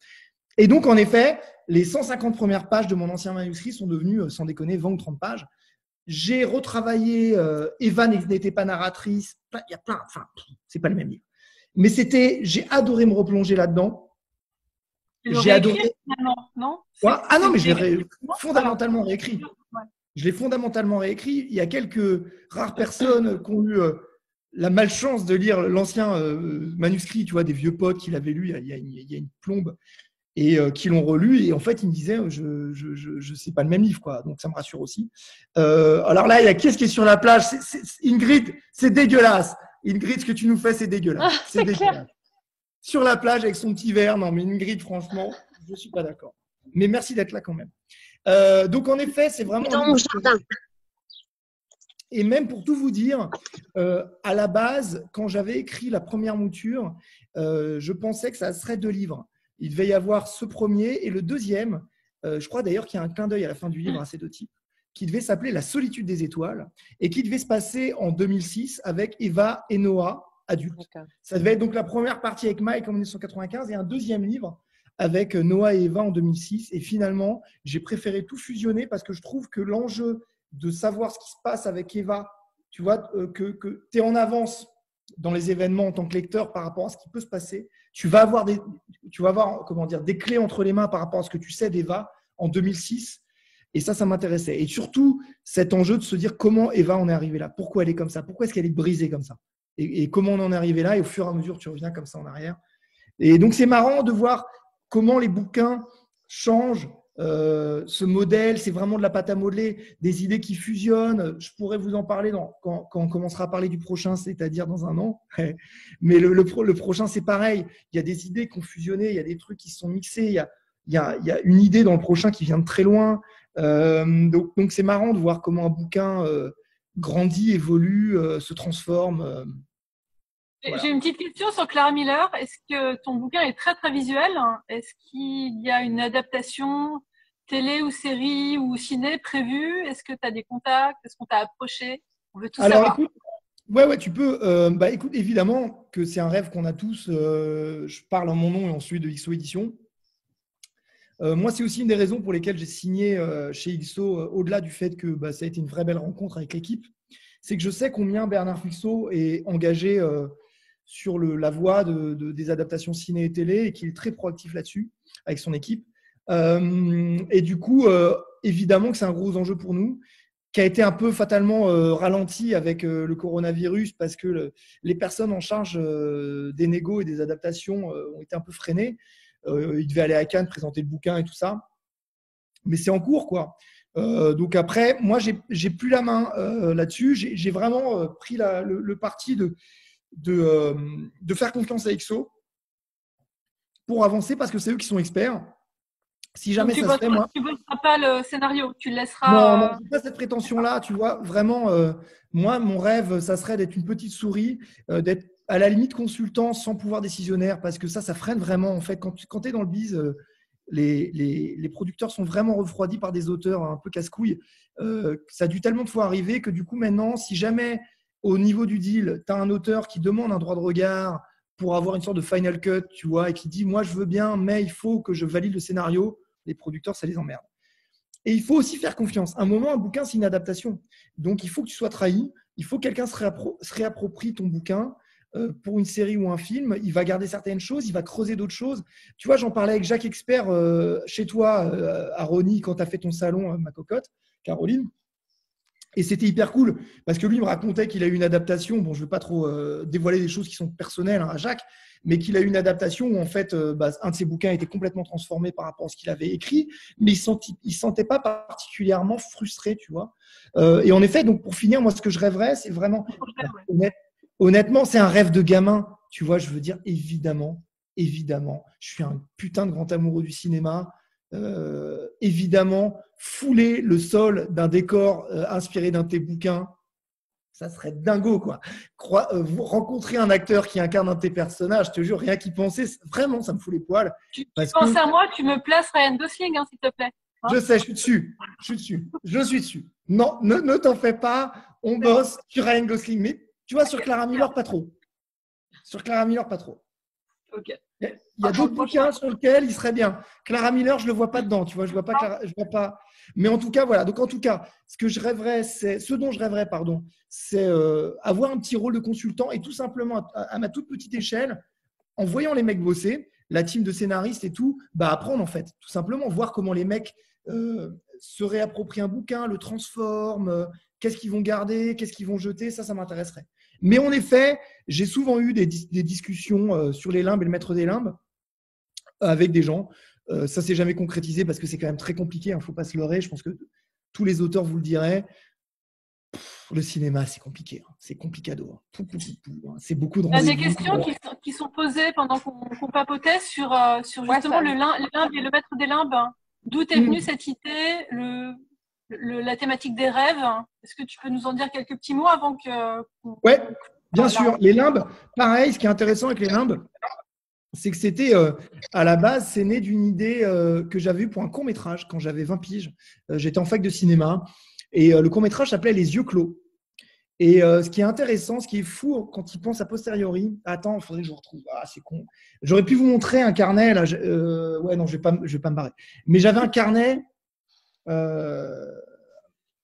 Et donc, en effet, les 150 premières pages de mon ancien manuscrit sont devenues, sans déconner, 20 ou 30 pages. J'ai retravaillé Eva n'était pas narratrice. Il y a plein, enfin, c'est pas le même livre. Mais j'ai adoré me replonger là-dedans. J'ai adoré. Non ah non, mais je l'ai fondamentalement réécrit. Je l'ai fondamentalement réécrit. Il y a quelques rares personnes qui ont eu la malchance de lire l'ancien manuscrit, tu vois, des vieux potes qui l'avaient lu il y a une plombe. Et qui l'ont relu, et en fait, ils me disaient, je sais pas le même livre, quoi. Donc, ça me rassure aussi. Alors là, il y a qui est-ce qui est sur la plage? Ingrid, c'est dégueulasse. Ingrid, ce que tu nous fais, c'est dégueulasse. C'est dégueulasse. sur la plage avec son petit verre. Non, mais Ingrid, franchement, je ne suis pas d'accord. Mais merci d'être là quand même. Donc, en effet, c'est vraiment… Dans mon jardin. Et même pour tout vous dire, à la base, quand j'avais écrit la première mouture, je pensais que ça serait 2 livres. Il devait y avoir ce premier et le deuxième. Je crois d'ailleurs qu'il y a un clin d'œil à la fin du livre à ces 2 types, qui devait s'appeler La solitude des étoiles et qui devait se passer en 2006 avec Eva et Noah, adultes. Okay. Ça devait être donc la première partie avec Mike en 1995 et un deuxième livre avec Noah et Eva en 2006. Et finalement, j'ai préféré tout fusionner parce que je trouve que l'enjeu de savoir ce qui se passe avec Eva, tu vois, que tu es en avance dans les événements en tant que lecteur par rapport à ce qui peut se passer. Tu vas avoir des clés entre les mains par rapport à ce que tu sais d'Eva en 2006. Et ça m'intéressait. Et surtout, cet enjeu de se dire comment Eva en est arrivée là. Pourquoi elle est comme ça? Pourquoi est-ce qu'elle est brisée comme ça? Et comment on en est arrivé là? Et au fur et à mesure, tu reviens comme ça en arrière. Et donc, c'est marrant de voir comment les bouquins changent ce modèle. C'est vraiment de la pâte à modeler, des idées qui fusionnent. Je pourrais vous en parler quand on commencera à parler du prochain, c'est-à-dire dans un an. Mais le prochain, c'est pareil. Il y a des idées qui ont fusionné, il y a des trucs qui se sont mixés. Il y a une idée dans le prochain qui vient de très loin. Donc, c'est marrant de voir comment un bouquin grandit, évolue, se transforme. Voilà. J'ai une petite question sur Clara Miller. Est-ce que ton bouquin est très, très visuel? Est-ce qu'il y a une adaptation télé ou série ou ciné prévue? Est-ce que tu as des contacts? Est-ce qu'on t'a approché? On veut tout savoir. Écoute, ouais, tu peux. Écoute, évidemment que c'est un rêve qu'on a tous. Je parle en mon nom et en celui de XO Édition. Moi, c'est aussi une des raisons pour lesquelles j'ai signé chez XO, au-delà du fait que ça a été une vraie belle rencontre avec l'équipe. C'est que je sais combien Bernard Fixot est engagé sur la voie des adaptations ciné et télé et qu'il est très proactif là-dessus avec son équipe. Et du coup, évidemment que c'est un gros enjeu pour nous, qui a été un peu fatalement ralenti avec le coronavirus parce que les personnes en charge des négos et des adaptations ont été un peu freinées. Il devait aller à Cannes présenter le bouquin et tout ça. Mais c'est en cours, quoi. Donc après, moi, j'ai plus la main là-dessus. J'ai vraiment pris le parti de faire confiance à XO pour avancer parce que c'est eux qui sont experts. Si jamais ça se fait, moi… Tu ne bosseras pas le scénario, tu le laisseras… Non, je n'ai pas cette prétention-là. Tu vois, vraiment, moi, mon rêve, ça serait d'être une petite souris, d'être à la limite consultant sans pouvoir décisionnaire parce que ça freine vraiment. En fait, quand tu es dans le biz… Les producteurs sont vraiment refroidis par des auteurs un peu casse-couilles. Ça a dû tellement de fois arriver que du coup, maintenant, si jamais au niveau du deal, tu as un auteur qui demande un droit de regard pour avoir une sorte de final cut, tu vois, et qui dit « moi, je veux bien, mais il faut que je valide le scénario », les producteurs, ça les emmerde. Et il faut aussi faire confiance. À un moment, un bouquin, c'est une adaptation. Donc, il faut que tu sois trahi. Il faut que quelqu'un se réapproprie ton bouquin. Pour une série ou un film, il va garder certaines choses, il va creuser d'autres choses. Tu vois, j'en parlais avec Jacques Expert chez toi, à Rony, quand tu as fait ton salon, ma cocotte, Caroline. Et c'était hyper cool, parce que lui me racontait qu'il a eu une adaptation. Bon, je ne veux pas trop dévoiler des choses qui sont personnelles à Jacques, mais qu'il a eu une adaptation où, en fait, un de ses bouquins était complètement transformé par rapport à ce qu'il avait écrit, mais il ne se sentait pas particulièrement frustré, tu vois. Et en effet, donc pour finir, moi, ce que je rêverais, c'est vraiment… Honnêtement, c'est un rêve de gamin. Tu vois, je veux dire, évidemment, je suis un putain de grand amoureux du cinéma. Évidemment, fouler le sol d'un décor inspiré d'un de tes bouquins, ça serait dingo, quoi. Vous rencontrer un acteur qui incarne un de tes personnages, je te jure, rien qu'y penser, vraiment, ça me fout les poils. Tu penses à moi, tu me places Ryan Gosling, s'il te plaît. Je sais, je suis dessus. Non, ne t'en fais pas, on bosse sur Ryan Gosling, mais tu vois, sur Clara Miller, pas trop. Ok. Il y a d'autres bouquins sur lesquels il serait bien. Clara Miller, je ne le vois pas dedans, tu vois, je vois pas. Mais en tout cas, voilà. Donc, en tout cas, ce dont je rêverais, c'est avoir un petit rôle de consultant et tout simplement, à ma toute petite échelle, en voyant les mecs bosser, la team de scénaristes et tout, apprendre en fait. Tout simplement, voir comment les mecs se réapproprient un bouquin, le transforment, qu'est-ce qu'ils vont garder, qu'est-ce qu'ils vont jeter, ça m'intéresserait. Mais en effet, j'ai souvent eu des discussions sur les limbes et le maître des limbes avec des gens. Ça ne s'est jamais concrétisé parce que c'est quand même très compliqué, il ne faut pas se leurrer. Je pense que tous les auteurs vous le diraient. Le cinéma, c'est compliqué. Hein. C'est complicado. Hein. C'est beaucoup de Il y a rendez-vous. des questions qui sont posées pendant qu'on papotait sur justement les limbes et le maître des limbes. D'où est venue cette idée, la thématique des rêves? Est-ce que tu peux nous en dire quelques petits mots avant que… Oui, bien sûr. Les limbes, pareil, ce qui est intéressant avec les limbes, c'est que c'était, à la base, c'est né d'une idée que j'avais eue pour un court-métrage quand j'avais 20 piges. J'étais en fac de cinéma et le court-métrage s'appelait Les yeux clos. Et ce qui est intéressant, ce qui est fou quand il pense a posteriori… Attends, il faudrait que je retrouve. Ah, c'est con. J'aurais pu vous montrer un carnet. Là, ouais, non, je vais pas me barrer. Mais j'avais un carnet…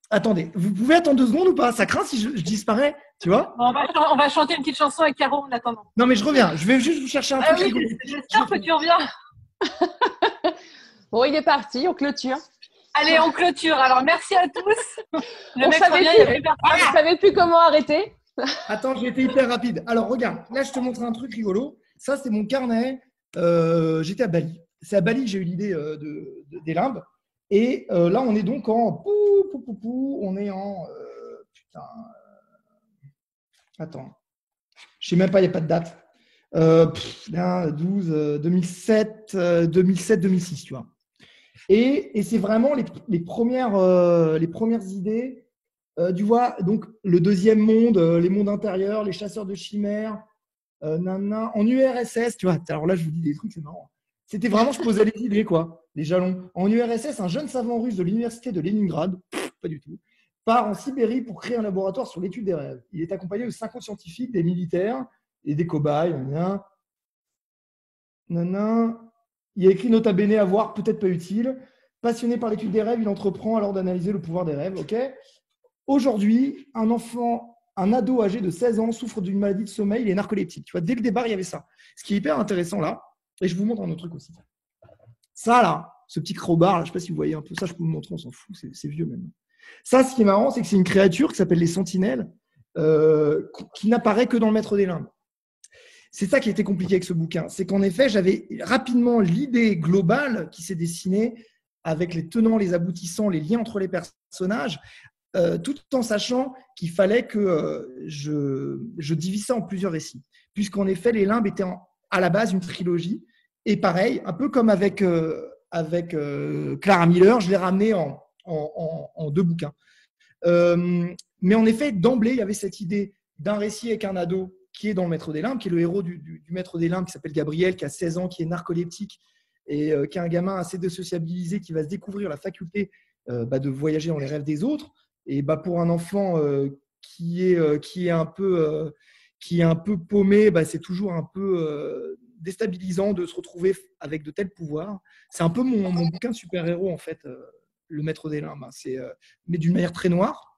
Attendez, vous pouvez attendre 2 secondes ou pas? Ça craint si je disparais, tu vois? On va chanter une petite chanson avec Caro en attendant. Non, mais je reviens. Je vais juste vous chercher un truc. Oui, j'espère que tu reviens. Bon, il est parti, on clôture. Allez, on clôture. Alors, merci à tous. Le mec revient, il y a plus personne. Je ne savais plus comment arrêter. Attends, j'ai été hyper rapide. Alors, regarde, là, je te montre un truc rigolo. Ça, c'est mon carnet. J'étais à Bali. C'est à Bali que j'ai eu l'idée des limbes. Et là, on est donc en… On est en… putain… Attends. Je ne sais même pas, il n'y a pas de date. 2007, 2006, tu vois. Et c'est vraiment les premières idées. Tu vois, donc le deuxième monde, les mondes intérieurs, les chasseurs de chimères, en URSS, tu vois. Alors là, je vous dis des trucs, c'est marrant. C'était vraiment, je posais les idées, quoi, les jalons. En URSS, un jeune savant russe de l'université de Leningrad, pas du tout, part en Sibérie pour créer un laboratoire sur l'étude des rêves. Il est accompagné de 50 scientifiques, des militaires et des cobayes. Il a écrit Nota Bene à voir, peut-être pas utile. Passionné par l'étude des rêves, il entreprend alors d'analyser le pouvoir des rêves. Okay. Aujourd'hui, un ado âgé de 16 ans souffre d'une maladie de sommeil, il est narcoleptique. Tu vois, dès le départ, il y avait ça. Ce qui est hyper intéressant là, et je vous montre un autre truc aussi. Ça là, ce petit crowbar, là, je ne sais pas si vous voyez un peu ça, je peux vous montrer, on s'en fout, c'est vieux même. Ça, ce qui est marrant, c'est que c'est une créature qui s'appelle les sentinelles, qui n'apparaît que dans le Maître des Limbes. C'est ça qui était compliqué avec ce bouquin. C'est qu'en effet, j'avais rapidement l'idée globale qui s'est dessinée avec les tenants, les aboutissants, les liens entre les personnages, tout en sachant qu'il fallait que je divise ça en plusieurs récits. Puisqu'en effet, les limbes étaient à la base une trilogie. Et pareil, un peu comme avec Clara Miller, je l'ai ramené en 2 bouquins. Mais en effet, d'emblée, il y avait cette idée d'un récit avec un ado qui est dans le Maître des Limbes, qui est le héros du Maître des Limbes, qui s'appelle Gabriel, qui a 16 ans, qui est narcoleptique et qui est un gamin assez désociabilisé, qui va se découvrir la faculté de voyager dans les rêves des autres. Et pour un enfant qui est un peu paumé, c'est toujours un peu déstabilisant de se retrouver avec de tels pouvoirs. C'est un peu mon bouquin de super-héros, en fait, le Maître des Limbes. Mais d'une manière très noire.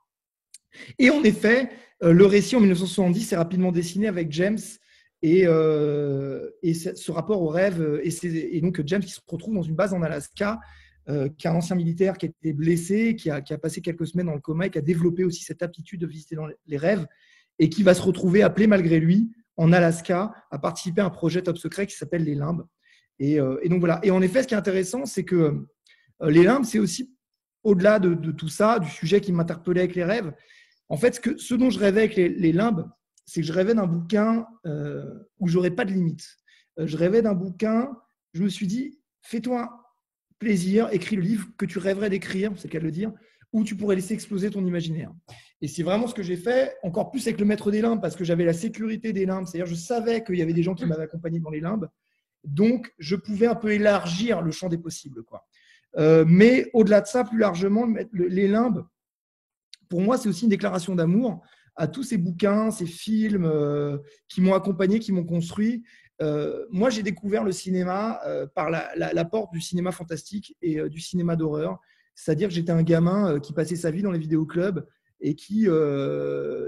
Et en effet, le récit en 1970 s'est rapidement dessiné avec James et ce rapport au rêve. Et donc, James qui se retrouve dans une base en Alaska, qui est un ancien militaire qui a été blessé, qui a passé quelques semaines dans le coma et qui a développé aussi cette aptitude de visiter dans les rêves et qui va se retrouver appelé malgré lui en Alaska à participer à un projet top secret qui s'appelle les Limbes. Et donc voilà. Et en effet, ce qui est intéressant, c'est que les Limbes, c'est aussi au-delà de tout ça, du sujet qui m'interpellait avec les rêves. En fait, ce dont je rêvais avec les Limbes, c'est que je rêvais d'un bouquin où j'aurais pas de limite. Je rêvais d'un bouquin, je me suis dit, fais-toi plaisir, écris le livre que tu rêverais d'écrire, c'est le cas de le dire, où tu pourrais laisser exploser ton imaginaire. Et c'est vraiment ce que j'ai fait, encore plus avec le Maître des Limbes, parce que j'avais la sécurité des Limbes, c'est-à-dire je savais qu'il y avait des gens qui m'avaient accompagné dans les Limbes, donc je pouvais un peu élargir le champ des possibles, quoi. Mais au-delà de ça, plus largement, les Limbes, pour moi, c'est aussi une déclaration d'amour à tous ces bouquins, ces films qui m'ont accompagné, qui m'ont construit. Moi, j'ai découvert le cinéma par la porte du cinéma fantastique et du cinéma d'horreur. C'est-à-dire que j'étais un gamin qui passait sa vie dans les vidéoclubs et qui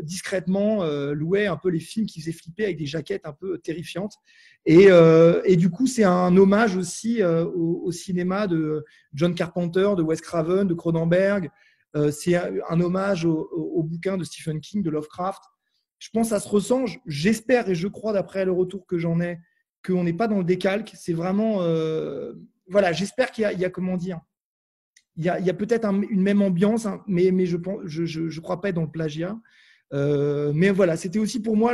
discrètement louait un peu les films qui faisaient flipper avec des jaquettes un peu terrifiantes. Et du coup, c'est un hommage aussi au cinéma de John Carpenter, de Wes Craven, de Cronenberg. C'est un hommage au bouquin de Stephen King, de Lovecraft. Je pense que ça se ressent. J'espère et je crois, d'après le retour que j'en ai, qu'on n'est pas dans le décalque. C'est vraiment… voilà, j'espère qu'il y a comment dire… il y a peut-être une même ambiance, hein, mais je crois pas être dans le plagiat. Mais voilà, c'était aussi pour moi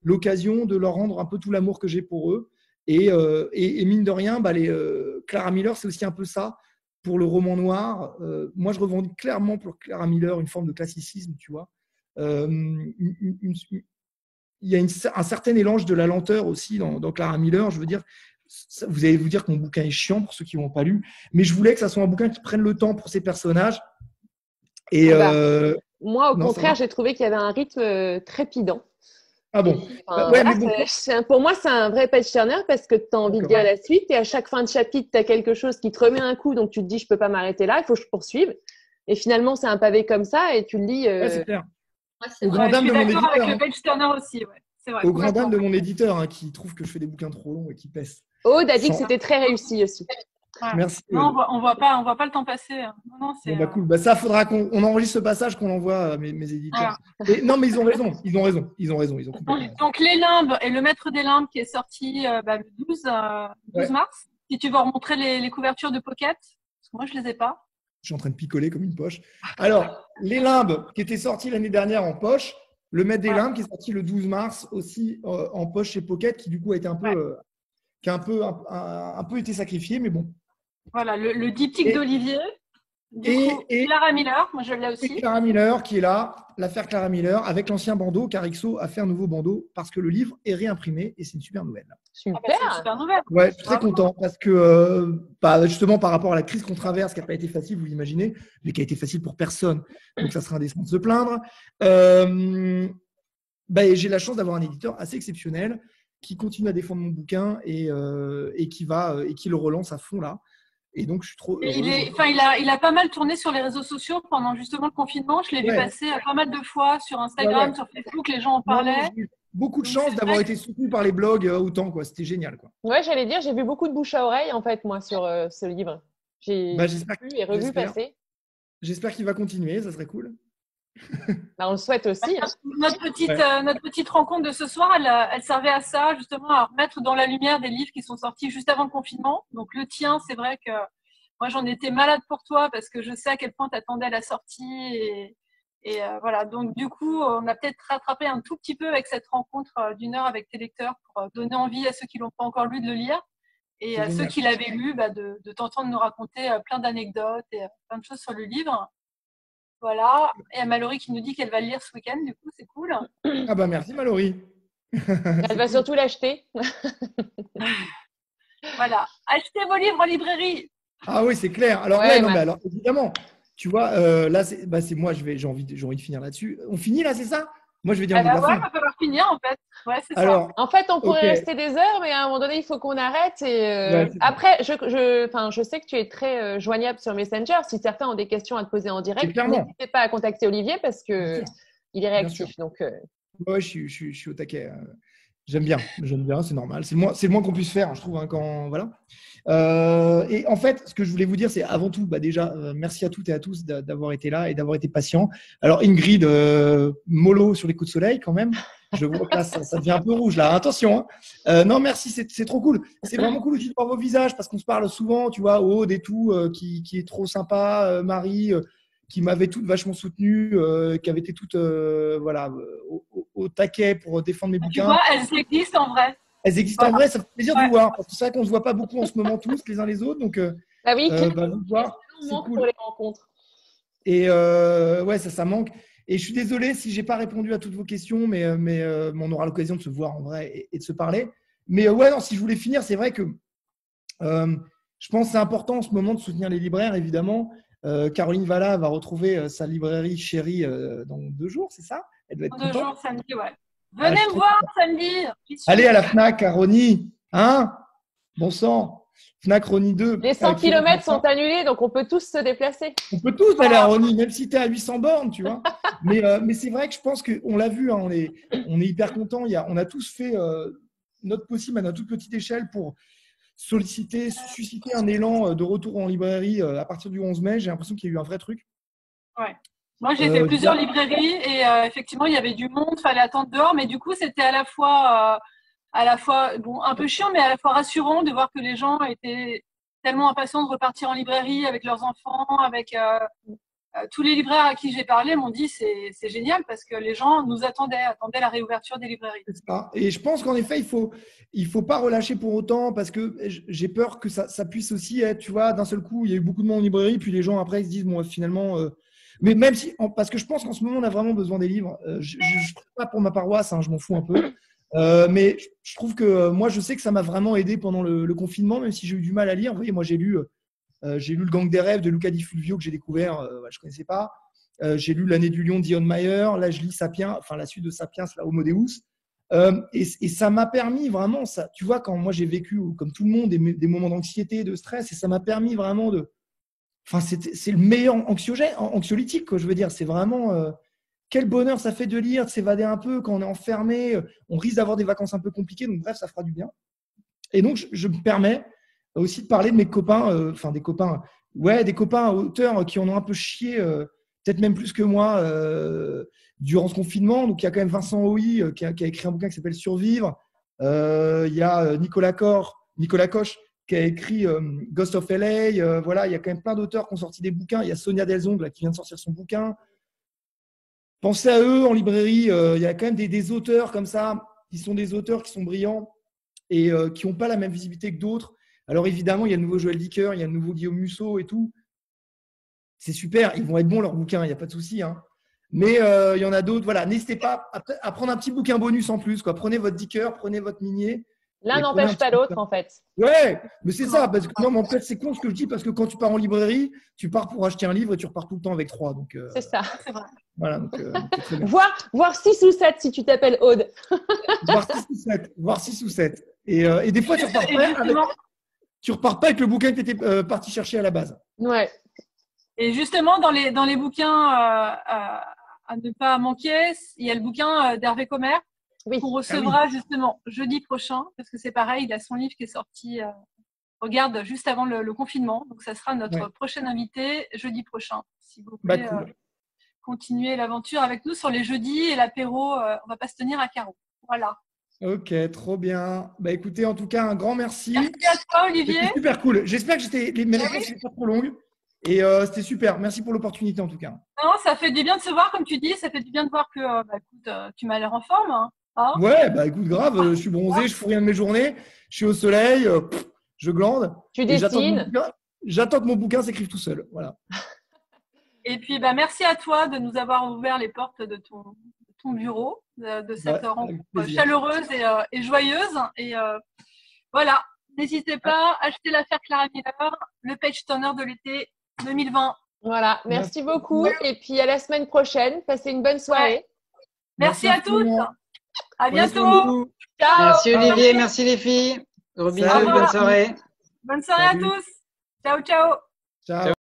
l'occasion de leur rendre un peu tout l'amour que j'ai pour eux. Et mine de rien, Clara Miller, c'est aussi un peu ça pour le roman noir. Moi, je revendique clairement pour Clara Miller une forme de classicisme, tu vois. Il y a un certain élange de la lenteur aussi dans Clara Miller. Je veux dire, vous allez vous dire que mon bouquin est chiant pour ceux qui ne l'ont pas lu, mais je voulais que ça soit un bouquin qui prenne le temps pour ses personnages. Et moi, au contraire, j'ai trouvé qu'il y avait un rythme trépidant. Ah bon, pour moi, c'est un vrai page turner parce que tu as envie de lire la suite et à chaque fin de chapitre, tu as quelque chose qui te remet un coup, donc tu te dis, je peux pas m'arrêter là, il faut que je poursuive. Et finalement, c'est un pavé comme ça et tu le lis. C'est clair. Au grand dame de mon éditeur. Avec le page turner aussi, ouais. C'est vrai. Au grand dame de mon éditeur qui trouve que je fais des bouquins trop longs et qui pèsent. Aude a dit que c'était très réussi aussi. Ouais. Merci. Non, on voit pas le temps passer. Non, c'est, cool. Ça, faudra qu'on enregistre ce passage, qu'on l'envoie à mes éditeurs. Voilà. Non, mais ils ont raison. Ils ont donc, Les Limbes et Le Maître des Limbes qui est sorti le 12 mars. Si tu veux remontrer les couvertures de Pocket, parce que moi, je les ai pas. Je suis en train de picoler comme une poche. Alors, Les Limbes qui était sorti l'année dernière en poche. Le Maître des Limbes qui est sorti le 12 mars aussi en poche chez Pocket, qui du coup a été un peu été sacrifié, mais bon. Voilà, le diptyque d'Olivier. Et Clara Miller, moi je l'ai aussi. Et Clara Miller qui est là, l'affaire Clara Miller, avec l'ancien bandeau. Carixo a fait un nouveau bandeau parce que le livre est réimprimé et c'est une super nouvelle. Super, c'est une super nouvelle. Ouais, je suis très content parce que justement par rapport à la crise qu'on traverse, qui n'a pas été facile, vous l'imaginez, mais qui a été facile pour personne. Donc ça sera indécent de se plaindre. J'ai la chance d'avoir un éditeur assez exceptionnel qui continue à défendre mon bouquin et qui le relance à fond là. Et donc, je suis trop heureux. Il a pas mal tourné sur les réseaux sociaux pendant justement le confinement. Je l'ai vu passer pas mal de fois sur Instagram, sur Facebook, les gens en parlaient. J'ai eu beaucoup de chance d'avoir été soutenu par les blogs autant, quoi. C'était génial, quoi. Ouais, j'allais dire, j'ai vu beaucoup de bouche à oreille, en fait, moi, sur ce livre. J'ai vu et revu passer. J'espère qu'il va continuer, ça serait cool. On le souhaite aussi. Hein. Notre petite rencontre de ce soir, elle servait à ça, justement, à remettre dans la lumière des livres qui sont sortis juste avant le confinement. Donc, le tien, c'est vrai que moi, j'en étais malade pour toi parce que je sais à quel point tu attendais la sortie. Et voilà. Donc, du coup, on a peut-être rattrapé un tout petit peu avec cette rencontre d'1 heure avec tes lecteurs pour donner envie à ceux qui l'ont pas encore lu de le lire et à ceux qui l'avaient lu de t'entendre nous raconter plein d'anecdotes et plein de choses sur le livre. Voilà. Et à Mallory qui nous dit qu'elle va le lire ce week-end, du coup, c'est cool. Ah merci Mallory. Elle va surtout l'acheter. Voilà. Achetez vos livres en librairie. Ah oui, c'est clair. Alors, alors évidemment, tu vois, là, c'est moi, j'ai envie de finir là-dessus. On finit là, c'est ça? Moi, je vais dire. Il va falloir finir en fait. Ouais, c'est ça. En fait, on pourrait rester des heures, mais à un moment donné, il faut qu'on arrête. Et après, je sais que tu es très joignable sur Messenger. Si certains ont des questions à te poser en direct, n'hésitez pas à contacter Olivier parce que il est réactif. Donc, ouais, je suis au taquet. J'aime bien, c'est normal. C'est le moins qu'on puisse faire, je trouve, quand voilà. Et en fait, ce que je voulais vous dire, c'est avant tout, déjà, merci à toutes et à tous d'avoir été là et d'avoir été patients. Alors Ingrid, mollo sur les coups de soleil quand même. Je vois que là, ça devient un peu rouge là. Attention. Hein. Non, merci, c'est trop cool. C'est vraiment cool aussi de voir vos visages parce qu'on se parle souvent, tu vois, Aude et tout, qui est trop sympa, Marie. Qui m'avaient toutes vachement soutenu, qui avaient été toutes au taquet pour défendre mes bouquins. Tu vois, elles existent en vrai. Elles existent en vrai, ça fait plaisir de vous voir. Parce que c'est vrai qu'on ne se voit pas beaucoup en ce moment tous, les uns les autres. Donc, oui, vous voir, c'est cool. Pour les rencontres. Et ça manque. Et je suis désolé si je n'ai pas répondu à toutes vos questions, mais on aura l'occasion de se voir en vrai et de se parler. Mais si je voulais finir, c'est vrai que je pense que c'est important en ce moment de soutenir les libraires, évidemment. Caroline Valla va retrouver sa librairie chérie dans 2 jours, c'est ça? Elle doit être contente. 2 jours, samedi, ouais. Venez me voir samedi. Allez à la FNAC, à Rony. Hein? Bon sang. FNAC Rony 2. Les 100 km sont annulés, donc on peut tous se déplacer. On peut tous aller à Rony, même si tu es à 800 bornes, tu vois. mais c'est vrai que je pense qu'on l'a vu, hein, on est hyper contents. On a tous fait notre possible à notre toute petite échelle pour susciter un élan de retour en librairie à partir du 11 mai. J'ai l'impression qu'il y a eu un vrai truc. Ouais. Moi, j'ai fait plusieurs librairies et effectivement, il y avait du monde, il fallait attendre dehors. Mais du coup, c'était à la fois un peu chiant, mais à la fois rassurant de voir que les gens étaient tellement impatients de repartir en librairie avec leurs enfants, avec tous les libraires à qui j'ai parlé m'ont dit c'est génial parce que les gens nous attendaient la réouverture des librairies. C'est ça. Et je pense qu'en effet, il faut pas relâcher pour autant parce que j'ai peur que ça puisse aussi être, tu vois, d'un seul coup, il y a eu beaucoup de monde en librairie, puis les gens après ils se disent, bon, finalement, mais même si, parce que je pense qu'en ce moment, on a vraiment besoin des livres. Je ne suis pas pour ma paroisse, hein, je m'en fous un peu. Mais je trouve que moi, je sais que ça m'a vraiment aidé pendant le confinement, même si j'ai eu du mal à lire. Vous voyez, moi, j'ai lu Le Gang des rêves de Luca Di Fulvio que j'ai découvert, je ne connaissais pas. J'ai lu L'année du lion d'Ion Meyer. Là, je lis Sapiens, enfin la suite de Sapiens, là, Homo Deus. Et ça m'a permis vraiment, ça, tu vois, quand moi j'ai vécu, comme tout le monde, des moments d'anxiété, de stress, et ça m'a permis vraiment de. Enfin, c'est le meilleur anxiolytique, quoi, je veux dire. C'est vraiment. Quel bonheur ça fait de lire, de s'évader un peu quand on est enfermé. On risque d'avoir des vacances un peu compliquées, donc bref, ça fera du bien. Et donc, je me permets aussi de parler de mes copains, des copains auteurs qui en ont un peu chié, peut-être même plus que moi, durant ce confinement. Donc, il y a quand même Vincent Hoy qui a écrit un bouquin qui s'appelle Survivre. Il y a Nicolas Coche qui a écrit Ghost of LA. Voilà, il y a quand même plein d'auteurs qui ont sorti des bouquins. Il y a Sonia Delzong qui vient de sortir son bouquin. Pensez à eux en librairie. Il y a quand même des auteurs comme ça, qui sont des auteurs qui sont brillants et qui n'ont pas la même visibilité que d'autres. Alors évidemment, il y a le nouveau Joël Dicker, il y a le nouveau Guillaume Musso et tout. C'est super, ils vont être bons leurs bouquins, il n'y a pas de souci. Hein. Mais il y en a d'autres. Voilà, n'hésitez pas à prendre un petit bouquin bonus en plus. Quoi. Prenez votre Dicker, prenez votre Minier. L'un n'empêche pas l'autre, en fait. Ouais, mais c'est ça. Parce que non, en fait, c'est con ce que je dis parce que quand tu pars en librairie, tu pars pour acheter un livre et tu repars tout le temps avec 3. Donc, c'est ça. C'est vrai. Voilà, donc, voir 6 ou 7 si tu t'appelles Aude. Voir 6 ou 7. Et des fois, tu repars pas avec le bouquin que tu étais parti chercher à la base. Ouais. Et justement, dans les bouquins à ne pas manquer, il y a le bouquin d'Hervé Commer qu'on recevra justement jeudi prochain, parce que c'est pareil, il a son livre qui est sorti, regarde, juste avant le confinement. Donc, ça sera notre prochain invité jeudi prochain. Si vous voulez continuer l'aventure avec nous sur les jeudis et l'apéro, on va pas se tenir à carreau. Voilà. Ok, trop bien. Bah écoutez, en tout cas, un grand merci. Merci à toi, Olivier. C'était super cool. J'espère que mes réponses n'étaient pas trop longues. Et c'était super. Merci pour l'opportunité, en tout cas. Non, ça fait du bien de se voir, comme tu dis. Ça fait du bien de voir que écoute, tu m'as l'air en forme. Hein. Ouais, bah écoute, grave. Je suis bronzé, je fous rien de mes journées. Je suis au soleil, je glande. Tu dessines. J'attends que mon bouquin s'écrive tout seul. Voilà. Et puis, merci à toi de nous avoir ouvert les portes de ton bureau, de cette rencontre chaleureuse et joyeuse. Et voilà, n'hésitez pas, achetez l'affaire Clara Miller, le page turner de l'été 2020. Voilà, merci beaucoup. Et puis à la semaine prochaine. Passez une bonne soirée. Ouais. Merci à toutes. À bientôt. Ciao. Merci Olivier, merci les filles. Gros bisous, bonne soirée. Bonne soirée à tous. Ciao, ciao. Ciao.